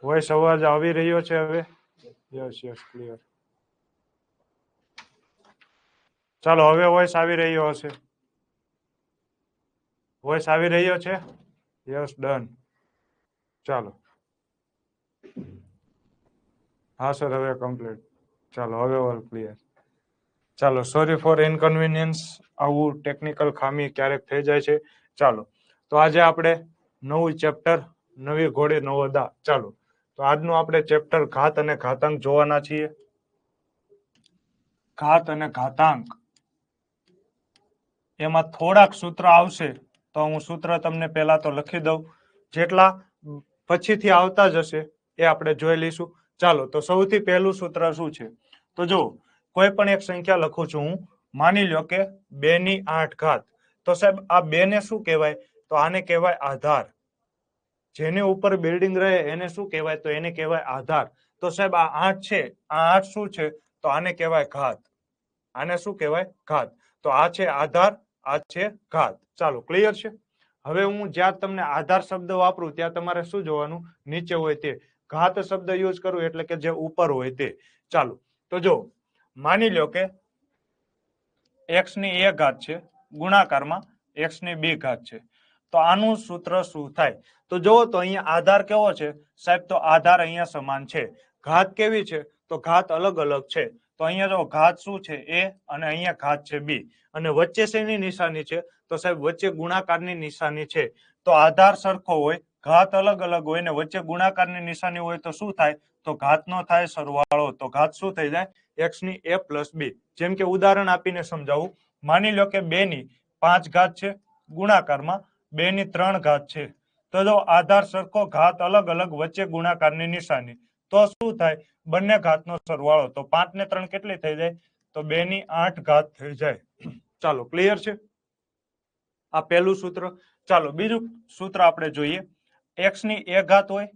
Voice અવાજ આવી રહ્યો છે હવે? Yes yes clear. ચાલો હવે વોઇસ આવી રહ્યો હશે. વોઇસ આવી રહ્યો છે? Yes done. ચાલો હા સર હવે કમ્પ્લીટ. ચાલો હવે ઓલ ક્લિયર. ચાલો સોરી ફોર ઇનકન્વીનિયન્સ. આવું ટેકનિકલ ખામી ક્યારેક થઈ જાય છે. ચાલો તો આજે આપણે નવું ચેપ્ટર, નવી ઘોડે નવો દા. ચાલો તો આજનું આપણે ચેપ્ટર ઘાત અને ઘાતાંક જોવાના છીએ. ઘાત અને ઘાતાંક એમાં થોડાક સૂત્ર આવશે તો હું સૂત્ર તમને પહેલા તો લખી દઉં. જેટલા પછીથી આવતા જશે એ આપણે જોઈ લઈશું. ચાલો તો સૌથી પહેલું સૂત્ર શું છે? તો જો કોઈ પણ એક સંખ્યા લખું છું હું. માની લો કે 2/8 ઘાત. તો સાહેબ આ 2 ને શું કહેવાય? તો આને કહેવાય આધાર. જેની ઉપર બિલ્ડિંગ રહે એને શું કહેવાય? તો એને કહેવાય આધાર. તો સાહેબ આ 8 છે, આ 8 શું છે? તો આને કહેવાય ઘાત. આને શું કહેવાય? ઘાત. તો આ છે આધાર, આ છે ઘાત. ચાલો ક્લિયર છે? હવે હું જ્યાં તમને આધાર શબ્દ વાપરું ત્યાં તમારે શું જોવાનું? નીચે હોય તે. ઘાત શબ્દ યુઝ કરું એટલે કે જે ઉપર હોય તે. ચાલો તો જો માની લો કે x ની a ઘાત છે ગુણાકારમાં x ની b ઘાત છે. તો આનું સૂત્ર શું થાય? તો જુઓ તો અહીંયા આધાર કેવો છે સાહેબ? તો આધાર અહીંયા સમાન છે. ઘાત કેવી છે? તો ઘાત અલગ અલગ છે. તો અહીંયા જો ઘાત શું છે? a અને અહીંયા ઘાત છે b. અને વચ્ચે શેની નિશાની છે? તો સાહેબ વચ્ચે ગુણાકારની નિશાની છે. તો આધાર સરખો હોય, ઘાત અલગ અલગ હોય ને વચ્ચે ગુણાકારની નિશાની હોય તો શું થાય? તો ઘાતનો થાય સરવાળો. તો ઘાત શું થઈ જાય? x ની a પ્લસ b. જેમ કે ઉદાહરણ આપીને સમજાવું. માની લો કે 2 ની 5 ઘાત છે ગુણાકારમાં 2 ની 3 ઘાત છે. તો જો આધાર સરખો, ઘાત અલગ અલગ, વચ્ચે ગુણાકારની નિશાની. તો શું થાય? બંને ઘાતનો સરવાળો. તો 5 ને 3 કેટલી થઈ જાય? તો 2 ની 8 ઘાત થઈ જાય. ચાલો ક્લિયર છે? આ પહેલું સૂત્ર. ચાલો બીજું સૂત્ર આપણે જોઈએ. x ની a ઘાત હોય,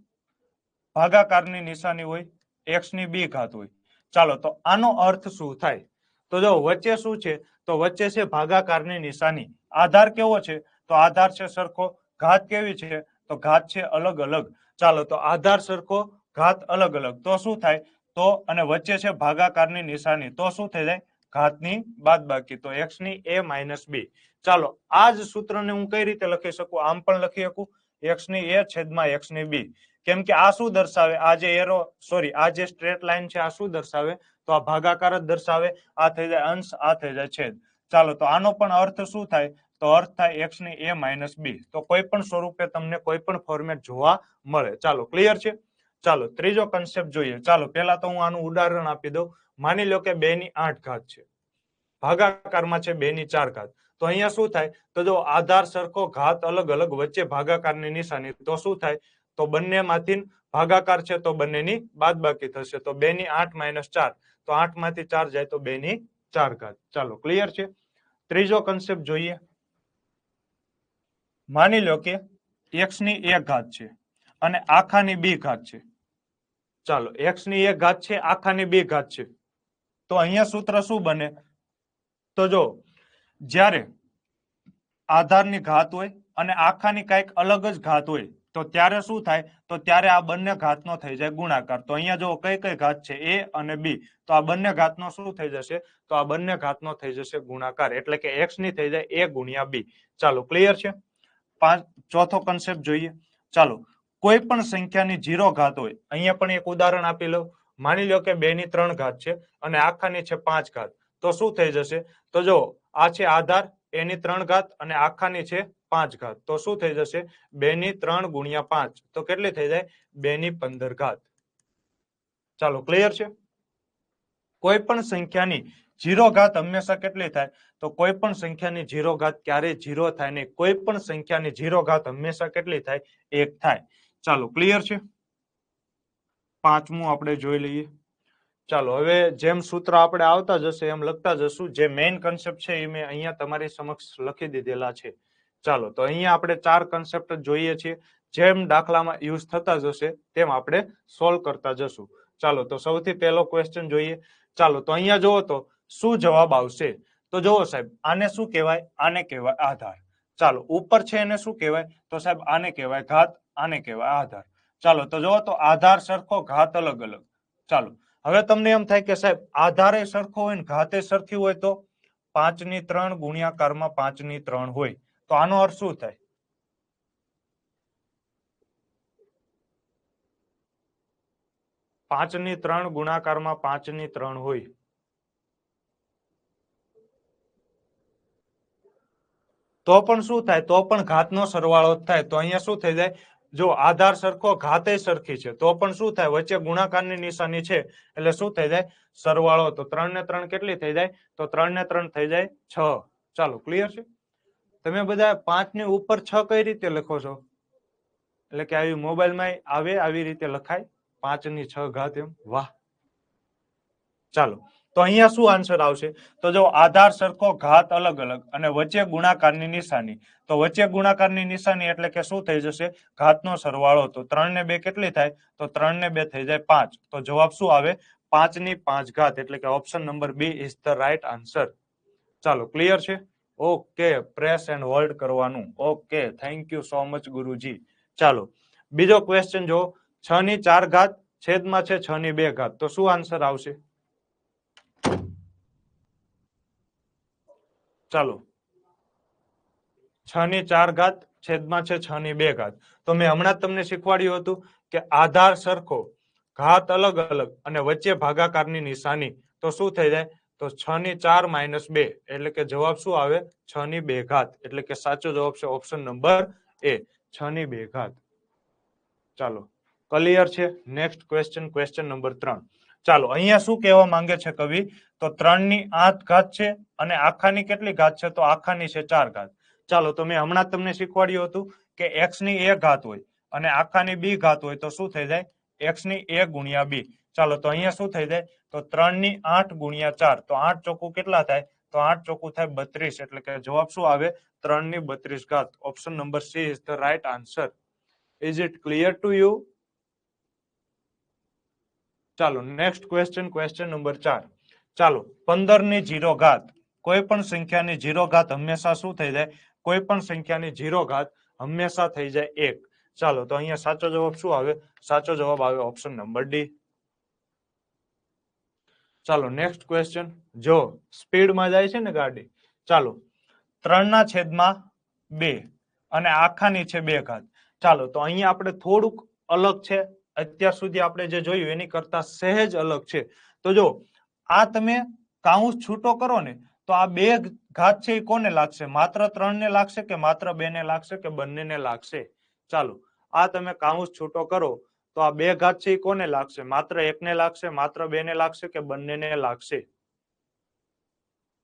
ભાગાકારની નિશાની હોય, x ની b ઘાત હોય. ચાલો તો આનો અર્થ શું થાય? તો જો વચ્ચે શું છે? તો વચ્ચે છે ભાગાકારની નિશાની. આધાર કેવો છે? તો આધાર છે સરખો. ઘાત કેવી છે? તો ઘાત છે અલગ અલગ. ચાલો તો આધાર સરખો, ઘાત અલગ અલગ. તો શું થાય? તો અને વચ્ચે છે ભાગાકારની નિશાની. તો શું થઈ જાય? ઘાતની બાદબાકી. તો x ની a માઇનસ b. ચાલો આ જ સૂત્રને હું કઈ રીતે લખી શકું? આમ પણ લખી શકું, x ની a છેદમાં x ની b. કેમ કે આ શું દર્શાવે? આ જે એરો સોરી આ જે સ્ટ્રેટ લાઈન છે આ શું દર્શાવે? તો આ ભાગાકાર જ દર્શાવે. આ થઈ જાય અંશ, આ થઈ જાય છેદ. ચાલો તો આનો પણ અર્થ શું થાય? તો અર્થ થાય x ની a માઇનસ b. તો કોઈ પણ સ્વરૂપે તમને કોઈ પણ ફોર્મેટ જોવા મળે. ચાલો ક્લિયર છે? ચાલો ત્રીજો કન્સેપ્ટ જોઈએ. ચાલો પહેલા તો હું આનું ઉદાહરણ આપી દઉં. માની લો કે 2 ની 8 ઘાત છે, ભાગાકારમાં છે 2 ની 4 ઘાત. તો અહીંયા શું થાય? તો જો આધાર સરખો, ઘાત અલગ અલગ, વચ્ચે ભાગાકારની નિશાની. તો શું થાય? તો બંનેમાંથી ભાગાકાર છે તો બંનેની બાદબાકી થશે. તો 2 ની 8 માઇનસ 4. તો 8 માંથી 4 જાય તો 2 ની 4 ઘાત. ચાલો ક્લિયર છે? ત્રીજો કન્સેપ્ટ જોઈએ. માની લો કે x ની 1 ઘાત છે અને આખાની 2 ઘાત છે. ચાલો x ની 1 ઘાત છે, આખાની 2 ઘાત છે. તો અહીંયા સૂત્ર શું બને? તો જો જ્યારે આધારની ઘાત હોય અને આખાની કઈક અલગ જ ઘાત હોય તો ત્યારે શું થાય? તો ત્યારે આ બંને ઘાતનો થઈ જાય ગુણાકાર. તો અહીંયા જો કઈ કઈ ઘાત છે? a અને b. તો આ બંને ઘાતનો શું થઈ જશે? તો આ બંને ઘાતનો થઈ જશે ગુણાકાર. એટલે કે x ની થઈ જાય a ગુણ્યા b. ચાલો ક્લિયર છે? ચોથો કન્સેપ્ટ જોઈએ. ચાલો કોઈ પણ સંખ્યાની 0 ઘાત હોય. અહીંયા પણ એક ઉદાહરણ આપી લો. માની લો કે 2 ની 3 ઘાત છે અને આખાની છે 5 ઘાત. તો શું થઈ જશે? તો જો આ છે આધાર, a ની 3 ઘાત અને આખાની છે 5 ઘાત. તો શું થઈ જશે? 2 ની 3 ગુણ્યા 5. તો કેટલી થઈ જાય? 2 ની 15 ઘાત. ચાલો ક્લિયર છે? કોઈ પણ સંખ્યાની 0 ઘાત હંમેશા કેટલી થાય? તો કોઈ પણ સંખ્યાની 0 ઘાત ક્યારે 0 થાય નહીં. કોઈ પણ સંખ્યાની 0 ઘાત હંમેશા કેટલી થાય? 1 થાય. ચાલો ક્લિયર છે? પાંચમું આપણે જોઈ લઈએ. ચાલો હવે જેમ સૂત્ર આપણે આવતા જશે એમ લખતા જશું. જે મેઇન કન્સેપ્ટ છે એ મેં અહીંયા તમારી સમક્ષ લખી દીધેલા છે. ચાલો તો અહીંયા આપણે 4 કન્સેપ્ટ જોઈએ છીએ. જેમ દાખલામાં યુઝ થતા જશે તેમ આપણે સોલ્વ કરતા જશું. ચાલો તો સૌથી પહેલો ક્વેશ્ચન જોઈએ. ચાલો તો અહીંયા જુઓ તો શું જવાબ આવશે? તો જુઓ સાહેબ, આને શું કહેવાય? આને કહેવાય આધાર. ચાલો ઉપર છે એને શું કહેવાય? તો સાહેબ આને કહેવાય ઘાત, આને કહેવાય આધાર. ચાલો તો જો તો આધાર સરખો, ઘાત અલગ અલગ. ચાલો હવે તમને એમ થાય કે સાહેબ આધારે સરખો હોય ને ઘાતે સરખી હોય તો 5/3 ગુણ્યાકારમાં 5/3 હોય તો આનો અર્થ શું થાય? 5/3 ગુણાકારમાં 5/3 હોય તો પણ શું થાય? તો પણ ઘાતનો સરવાળો જ થાય. તો અહીંયા શું થઈ જાય? જો આધાર સરખો, ઘાતે સરખી છે તો પણ શું થાય? વચ્ચે ગુણાકારની નિશાની છે એટલે શું થઈ જાય? સરવાળો. તો 3 ને 3 કેટલી થઈ જાય? તો 3 ને 3 થઈ જાય 6. ચાલો ક્લિયર છે? તમે બધા 5 ની ઉપર 6 કઈ રીતે લખો છો? એટલે કે આવી મોબાઈલમાં આવે આવી રીતે લખાય 5/6 ઘાત એમ. વાહ. ચાલો તો અહીંયા શું આન્સર આવશે? તો જો આધાર સરખો, ઘાત અલગ અલગ અને વચ્ચે ગુણાકારની નિશાની. તો વચ્ચે ગુણાકારની નિશાની એટલે કે શું થઈ જશે? ઘાતનો સરવાળો. તો 3 ને 2 કેટલી થાય? તો 3 ને 2 થઈ જાય 5. તો જવાબ શું આવે? 5/5 ઘાત. એટલે કે option number B is the right answer. ચાલો ક્લિયર છે? ઓકે, પ્રેસ એન્ડ હોલ્ડ કરવાનું. Okay, thank you so much ગુરુજી. ચાલો બીજો ક્વેશ્ચન જો 6/4 ઘાત છેદમાં છે 6/2 ઘાત. તો શું આન્સર આવશે? ચાલો 6/4 ઘાત છેદમાં છે 6/2 ઘાત. તો મેં હમણાં જ તમને શીખવાડ્યું હતું કે આધાર સરખો, ઘાત અલગ અલગ અને વચ્ચે ભાગાકારની નિશાની. તો શું થઈ જાય? તો 6/4 - 2 એટલે કે જવાબ શું આવે? 6/2 ઘાત. એટલે કે સાચો જવાબ છે ઓપ્શન નંબર એ, 6/2 ઘાત. ચાલો ક્લિયર છે? Next question, question number 3. ચાલો અહીંયા શું કહેવા માંગે છે કવિ? તો 3/8 ઘાત છે અને આખાની કેટલી ઘાત છે? તો આખાની છે 4 ઘાત. ચાલો તો મેં હમણાં તમને શીખવાડ્યું હતું કે x ની a ઘાત હોય અને આખાની b ઘાત હોય તો શું થઈ જાય? x ની a ગુણ્યા b. ચાલો તો અહીંયા શું થઈ જાય? તો 3/8 ગુણ્યા 4. તો 8 ચોકુ કેટલા થાય? તો 8 ચોકુ થાય 32. એટલે કે જવાબ શું આવે? 3/32 ઘાત. Option number she is the right answer. Is it clear to you? ચાલો નેક્સ્ટ ક્વેશ્ચન, ક્વેશ્ચન નંબર 4. ચાલો 15 ની 0 ઘાત. કોઈ પણ સંખ્યાની 0 ઘાત હંમેશા શું થઈ જાય? કોઈ પણ સંખ્યાની 0 ઘાત હંમેશા થઈ જાય 1. ચાલો તો અહીંયા સાચો જવાબ શું આવે? સાચો જવાબ આવે ઓપ્શન નંબર ડી. ચાલો નેક્સ્ટ ક્વેશ્ચન જો સ્પીડમાં જાય છે ને ગાડી. ચાલો 3/2 અને આખાની છે 2 ઘાત. ચાલો તો અહીંયા આપણે થોડુંક અલગ છે. અત્યાર સુધી આપણે જે જોયું એની કરતા સહેજ અલગ છે. તો જો આ તમે કાઉન્સ છૂટો કરો ને તો આ 2 ઘાત છે એ કોને લાગશે? માત્ર 3 ને લાગશે કે માત્ર 2 ને લાગશે કે બંનેને લાગશે? ચાલો આ તમે કાઉન્સ છૂટો કરો તો આ 2 ઘાત છે એ કોને લાગશે? માત્ર 1 ને લાગશે, માત્ર 2 ને લાગશે કે બંનેને લાગશે?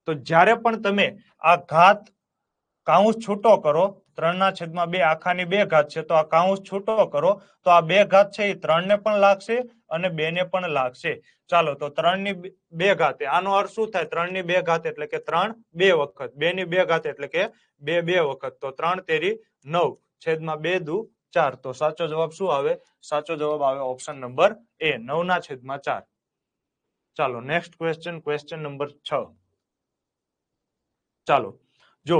તો જ્યારે પણ તમે આ ઘાત કાઉન્સ છૂટો કરો, 3/2 આખાની 2 ઘાત છે તો આ કાઉન્સ છૂટો કરો તો આ 2 ઘાત છે એ 3 ને પણ લાગશે અને 2 ને પણ લાગશે. ચાલો તો 3/2 ઘાત આનો અર્થ શું થાય? 3/2 ઘાત એટલે કે 3 2 વખત, 2/2 ઘાત એટલે કે 2 2 વખત. તો 3 તેરી 9 છેદમાં 2 દુ 4. તો સાચો જવાબ શું આવે? સાચો જવાબ આવે ઓપ્શન નંબર એ, 9/4. ચાલો નેક્સ્ટ ક્વેશ્ચન, ક્વેશ્ચન નંબર 6. ચાલો જો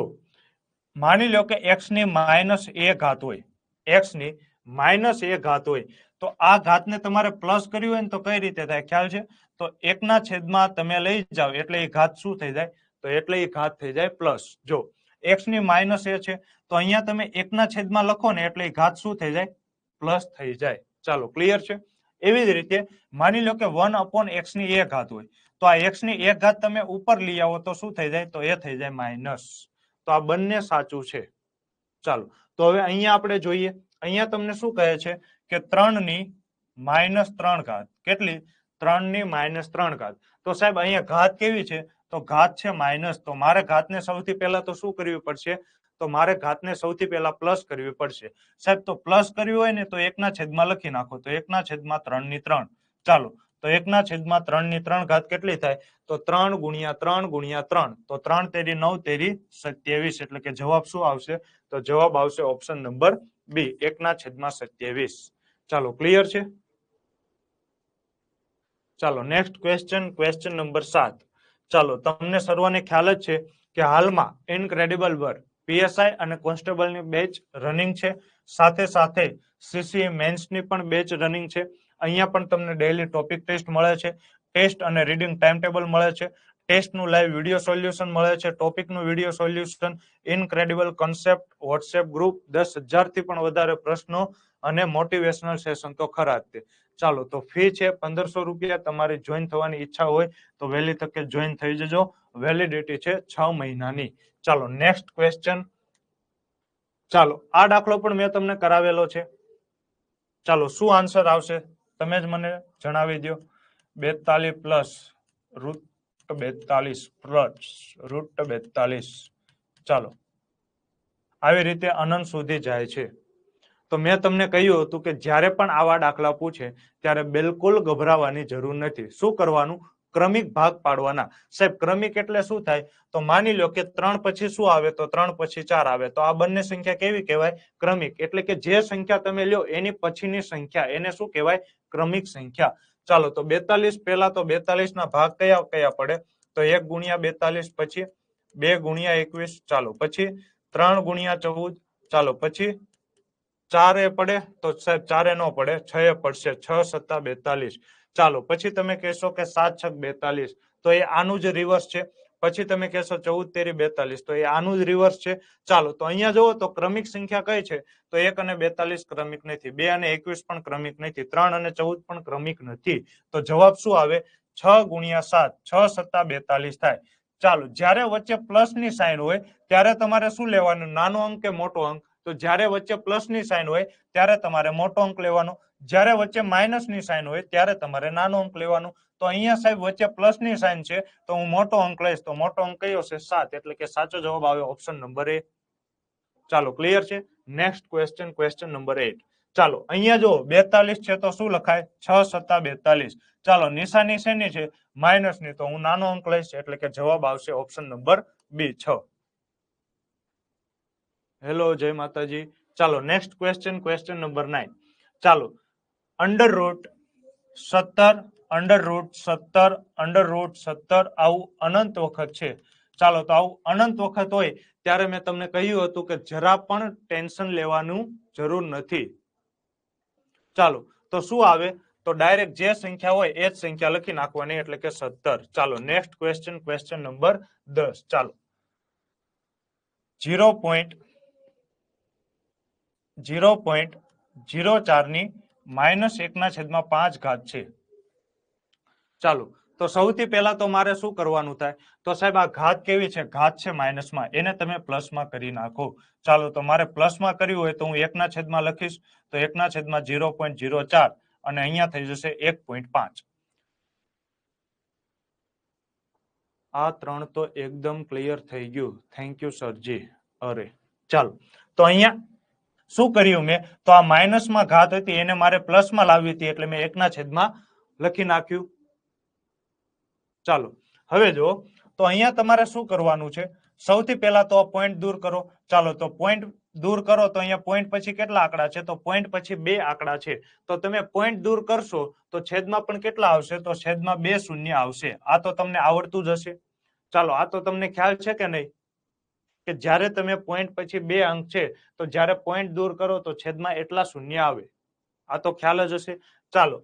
માની લો કે x ની -a ઘાત હોય, x ની -a ઘાત હોય તો આ ઘાતને તમારે પ્લસ કર્યું હોય ને તો કઈ રીતે થાય ખ્યાલ છે? તો 1/છેદમાં તમે લઈ જાઓ એટલે એ ઘાત શું થઈ જાય? તો એટલે એ ઘાત થઈ જાય પ્લસ. જો x ની -a છે તો અહીંયા તમે 1/છેદમાં લખો ને એટલે એ ઘાત શું થઈ જાય? પ્લસ થઈ જાય. ચાલો ક્લિયર છે? એવી જ રીતે માની લો કે 1/x ની a ઘાત હોય તો આ x ની 1 ઘાત તમે ઉપર લઈ આવો તો શું થઈ જાય? તો એ થઈ જાય માઇનસ. તો આ બંને સાચું છે. ચાલો તો હવે અહીંયા આપણે જોઈએ. અહીંયા તમને શું કહે છે કે 3/-3 ઘાત. કેટલી? 3/-3 ઘાત. તો સાહેબ અહીંયા ઘાત કેવી છે? તો ઘાત છે માઇનસ. તો મારે ઘાતને સૌથી પહેલા તો શું કરવી પડશે? તો મારે ઘાતને સૌથી પહેલા પ્લસ કરવી પડશે. સાહેબ તો પ્લસ કરવી હોય ને તો 1/છેદમાં લખી નાખો. તો 1/3/3. ચાલો તો 1/3/3 ઘાત કેટલી થાય? તો 3 × 3 × 3. તો 3 તેરી 9 તેરી 27. એટલે કે જવાબ શું આવશે? તો જવાબ આવશે ઓપ્શન નંબર બી, 1/27. ચાલો ક્લિયર છે? ચાલો નેક્સ્ટ ક્વેશ્ચન, ક્વેશ્ચન નંબર 7. ચાલો તમને સર્વને ખ્યાલ જ છે કે હાલમાં ઇનક્રેડિબલ વર્ક પીએસઆઈ અને કોન્સ્ટેબલની બેચ રનિંગ છે, સાથે સાથે સીસી મેન્સની પણ બેચ રનિંગ છે. અહીંયા પણ તમને ડેઈલી ટોપિક ટેસ્ટ મળે છે, ટેસ્ટ અને રીડિંગ ટાઈમ ટેબલ મળે છે, ટેસ્ટનું લાઈવ વિડીયો સોલ્યુશન મળે છે, ટોપિકનું video solution, incredible concept, WhatsApp group, 10,000 થી પણ વધારે પ્રશ્નો અને મોટિવેશનલ સેશન તો ખરા જ તે. ચાલો, તો ફી છે 1500 રૂપિયા. તમારી જોઈન થવાની ઈચ્છા હોય તો વહેલી તકે જોઈન થઈ જજો. વેલિડિટી છે 6 મહિનાની. ચાલો, નેક્સ્ટ ક્વેશ્ચન. ચાલો, આ દાખલો પણ મેં તમને કરાવેલો છે. ચાલો, શું આન્સર આવશે તમે જ મને જણાવી દો. 42 પ્લસ રૂટ 42 પ્લસ રૂટ 42. ચાલો, આવી રીતે અનંત સુધી જાય છે. તો મેં તમને કહ્યું હતું કે જ્યારે પણ આવા દાખલા પૂછે ત્યારે બિલકુલ ગભરાવાની જરૂર નથી. શું કરવાનું? ક્રમિક ભાગ પાડવાના. સાહેબ, ક્રમિક એટલે શું થાય? તો માની લો કે 3 પછી શું આવે? તો 3 પછી 4 આવે. તો આ બંને સંખ્યા કેવી કહેવાય? ક્રમિક. એટલે કે જે સંખ્યા તમે લ્યો એની પછીની સંખ્યા, એને શું કહેવાય? ક્રમિક સંખ્યા. ચાલો, તો 42 પહેલા તો 42 ના ભાગ કયા કયા પડે? તો 1 ગુણ્યા 42, પછી 2 ગુણ્યા 21, ચાલો, પછી 3 ગુણ્યા 14, ચાલો, પછી 4 એ પડે તો સાહેબ 4 એ નો પડે, 6 એ પડશે, 6 સત્તા 42. ચાલો, પછી તમે કહેશો કે 7 છક 42, તો એ આનું જ રિવર્સ છે. પછી તમે કહેશો 14 તેરી 42, તો એ આનું જ રિવર્સ છે. ચાલો, તો અહીંયા જુઓ તો ક્રમિક સંખ્યા કઈ છે? તો 1 અને 42 ક્રમિક નથી, 2 અને 21 પણ ક્રમિક નથી, 3 અને 14 પણ ક્રમિક નથી. તો જવાબ શું આવે? 6 ગુણ્યા 7, 6 સત્તા 42 થાય. ચાલો, જ્યારે વચ્ચે પ્લસ ની સાઈન હોય ત્યારે તમારે શું લેવાનું? નાનો અંક કે મોટો અંક? તો જ્યારે વચ્ચે પ્લસ ની સાઈન હોય ત્યારે તમારે મોટો અંક લેવાનો, જ્યારે વચ્ચે માઇનસ ની સાઈન હોય ત્યારે તમારે નાનો અંક લેવાનો. તો અહીંયા સાહેબ વચ્ચે પ્લસ ની સાઈન છે તો હું મોટો અંક લઈશ. તો મોટો અંક કયો છે? 7. એટલે કે સાચો જવાબ આવે ઓપ્શન નંબર એ. ચાલો, ક્લિયર છે. Next question, question number 8. ચાલો, અહીંયા જો 42 છે તો શું લખાય? 6 સત્તા 42. ચાલો, નિશાની શેની છે? માઇનસ ની. તો હું નાનો અંક લઈશ એટલે કે જવાબ આવશે ઓપ્શન નંબર બી, 6. હેલો, જય માતાજી. ચાલો, નેક્સ્ટ ક્વેશ્ચન, ક્વેશ્ચન નંબર 9. ચાલો, under route 17, under route 17, under route 17 આવું અનંત વખત છે. ચાલો, તો આવું અનંત વખત હોય ત્યારે મેં તમને કહ્યું હતું કે જરા પણ ટેન્શન લેવાનું જરૂર નથી. ચાલો, તો શું આવે? તો ડાયરેક્ટ જે સંખ્યા હોય એ જ સંખ્યા લખી નાખવાની એટલે કે 17. ચાલો, નેક્સ્ટ ક્વેશ્ચન, ક્વેશ્ચન નંબર 10. ચાલો, 0.04 ની -1/5 ઘાત છે. ચાલો, તો સૌથી પહેલા તો મારે શું કરવાનું થાય? તો સાહેબ આ ઘાત કેવી છે? ઘાત છે માઇનસમાં, એને તમે પ્લસમાં કરી નાખો. ચાલો, તો મારે પ્લસમાં કર્યું હોય તો હું 1/છેદમાં લખીશ. તો 1/0.04 અને અહીંયા થઈ જશે 1.5. આ 3 તો એકદમ ક્લિયર થઈ ગયું. થેન્ક યુ સરજી. અરે, ચાલો, તો અહીંયા શું કર્યું મેં? તો આ માઇનસમાં ઘાત હતી એને મારે પ્લસમાં લાવવી હતી એટલે મેં 1/છેદમાં લખી નાખ્યું. ચાલો, હવે જો તો અહીંયા તમારે શું કરવાનું છે? સૌથી પહેલા તો પોઈન્ટ દૂર કરો. ચાલો, તો પોઈન્ટ દૂર કરો તો અહીંયા પોઈન્ટ પછી કેટલા આંકડા છે? તો પોઈન્ટ પછી 2 આંકડા છે. તો તમે પોઈન્ટ દૂર કરશો તો છેદમાં પણ કેટલા આવશે? તો છેદમાં 2 શૂન્ય આવશે. આ તો તમને આવડતું જ હશે. ચાલો, આ તો તમને ખ્યાલ છે કે નહીં કે જ્યારે તમે પોઈન્ટ પછી 2 અંક છે તો જ્યારે પોઈન્ટ દૂર કરો તો છેદમાં એટલા શૂન્ય આવે? આ તો ખ્યાલ જ હશે. ચાલો,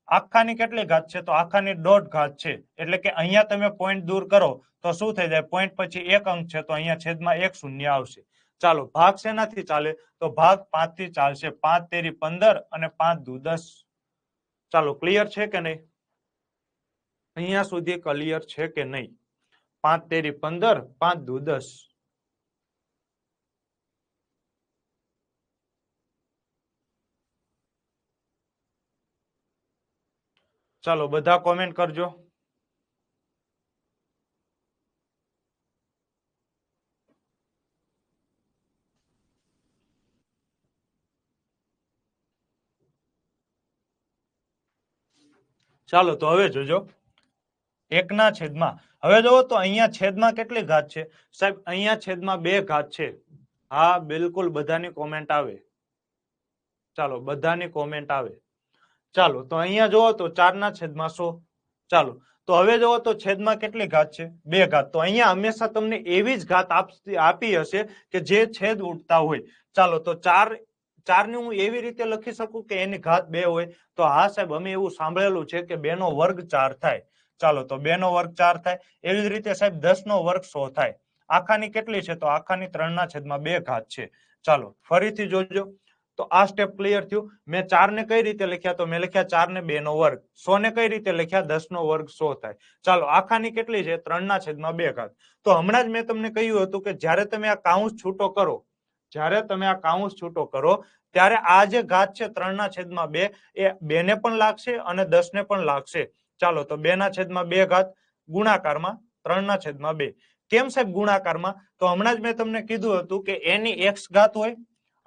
આખાની કેટલી ઘાત છે? તો આખાની 1.5 ઘાત છે. એટલે કે અહીંયા તમે પોઈન્ટ દૂર કરો તો શું થઈ જાય? પોઈન્ટ પછી 1 અંક છે તો અહીંયા છેદમાં 1 શૂન્ય આવશે. ચાલો, ભાગ શેનાથી ચાલે? તો ભાગ 5 થી ચાલશે. 5 તેરી 15 અને 5 દુ 10. ચાલો, ક્લિયર છે કે નહીં? અહીંયા સુધી ક્લિયર છે કે નહીં? 5 તેરી 15, 5 દુ 10. ચાલો, બધા કોમેન્ટ કરજો. ચાલો, તો હવે જોજો 1/છેદમાં. હવે જોવો તો અહીંયા છેદમાં કેટલી ઘાત છે? સાહેબ અહીંયા છેદમાં 2 ઘાત છે. હા, બિલકુલ બધાની કોમેન્ટ આવે. ચાલો, બધાની કોમેન્ટ આવે. ચાલો, તો અહીંયા જોવો તો 4/100. ચાલો તો હવે જોવો તો છેદમાં કેટલી ઘાત છે? 2 ઘાત. તો અહીંયા હંમેશા તમને એવી જ ઘાત આપી હશે કે જે છેદ ઉડતા હોય. ચાલો તો 4 ને હું એવી રીતે લખી શકું કે એની ઘાત 2 હોય. તો હા સાહેબ, અમે એવું સાંભળેલું છે કે 2 નો વર્ગ 4 થાય. ચાલો તો 2 નો વર્ગ 4 થાય. એવી જ રીતે સાહેબ 10 નો વર્ગ 100 થાય. આખાની કેટલી છે? તો આખાની 3/2 ઘાત છે. ચાલો ફરીથી જોજો. તો આ સ્ટેપ ક્લિયર થયું. મેં 4 ને કઈ રીતે લખ્યા? તો મેં લખ્યા 4 ને 2 નો વર્ગ. 100 ને કઈ રીતે લખ્યા? 10 નો વર્ગ 100 થાય. ચાલો આખાની કેટલી છે? 3/2 ઘાત. તો હમણાં જ મેં તમને કહ્યું હતું કે જ્યારે તમે આ કાઉન્સ છૂટો કરો, ત્યારે આ જે ઘાત છે 3/2 એ 2 ને પણ લાગશે અને 10 ને પણ લાગશે. ચાલો તો 2/2 ઘાત ગુણાકારમાં 3/2. કેમ સાહેબ ગુણાકારમાં? તો હમણાં જ મેં તમને કીધું હતું કે એની x ઘાત હોય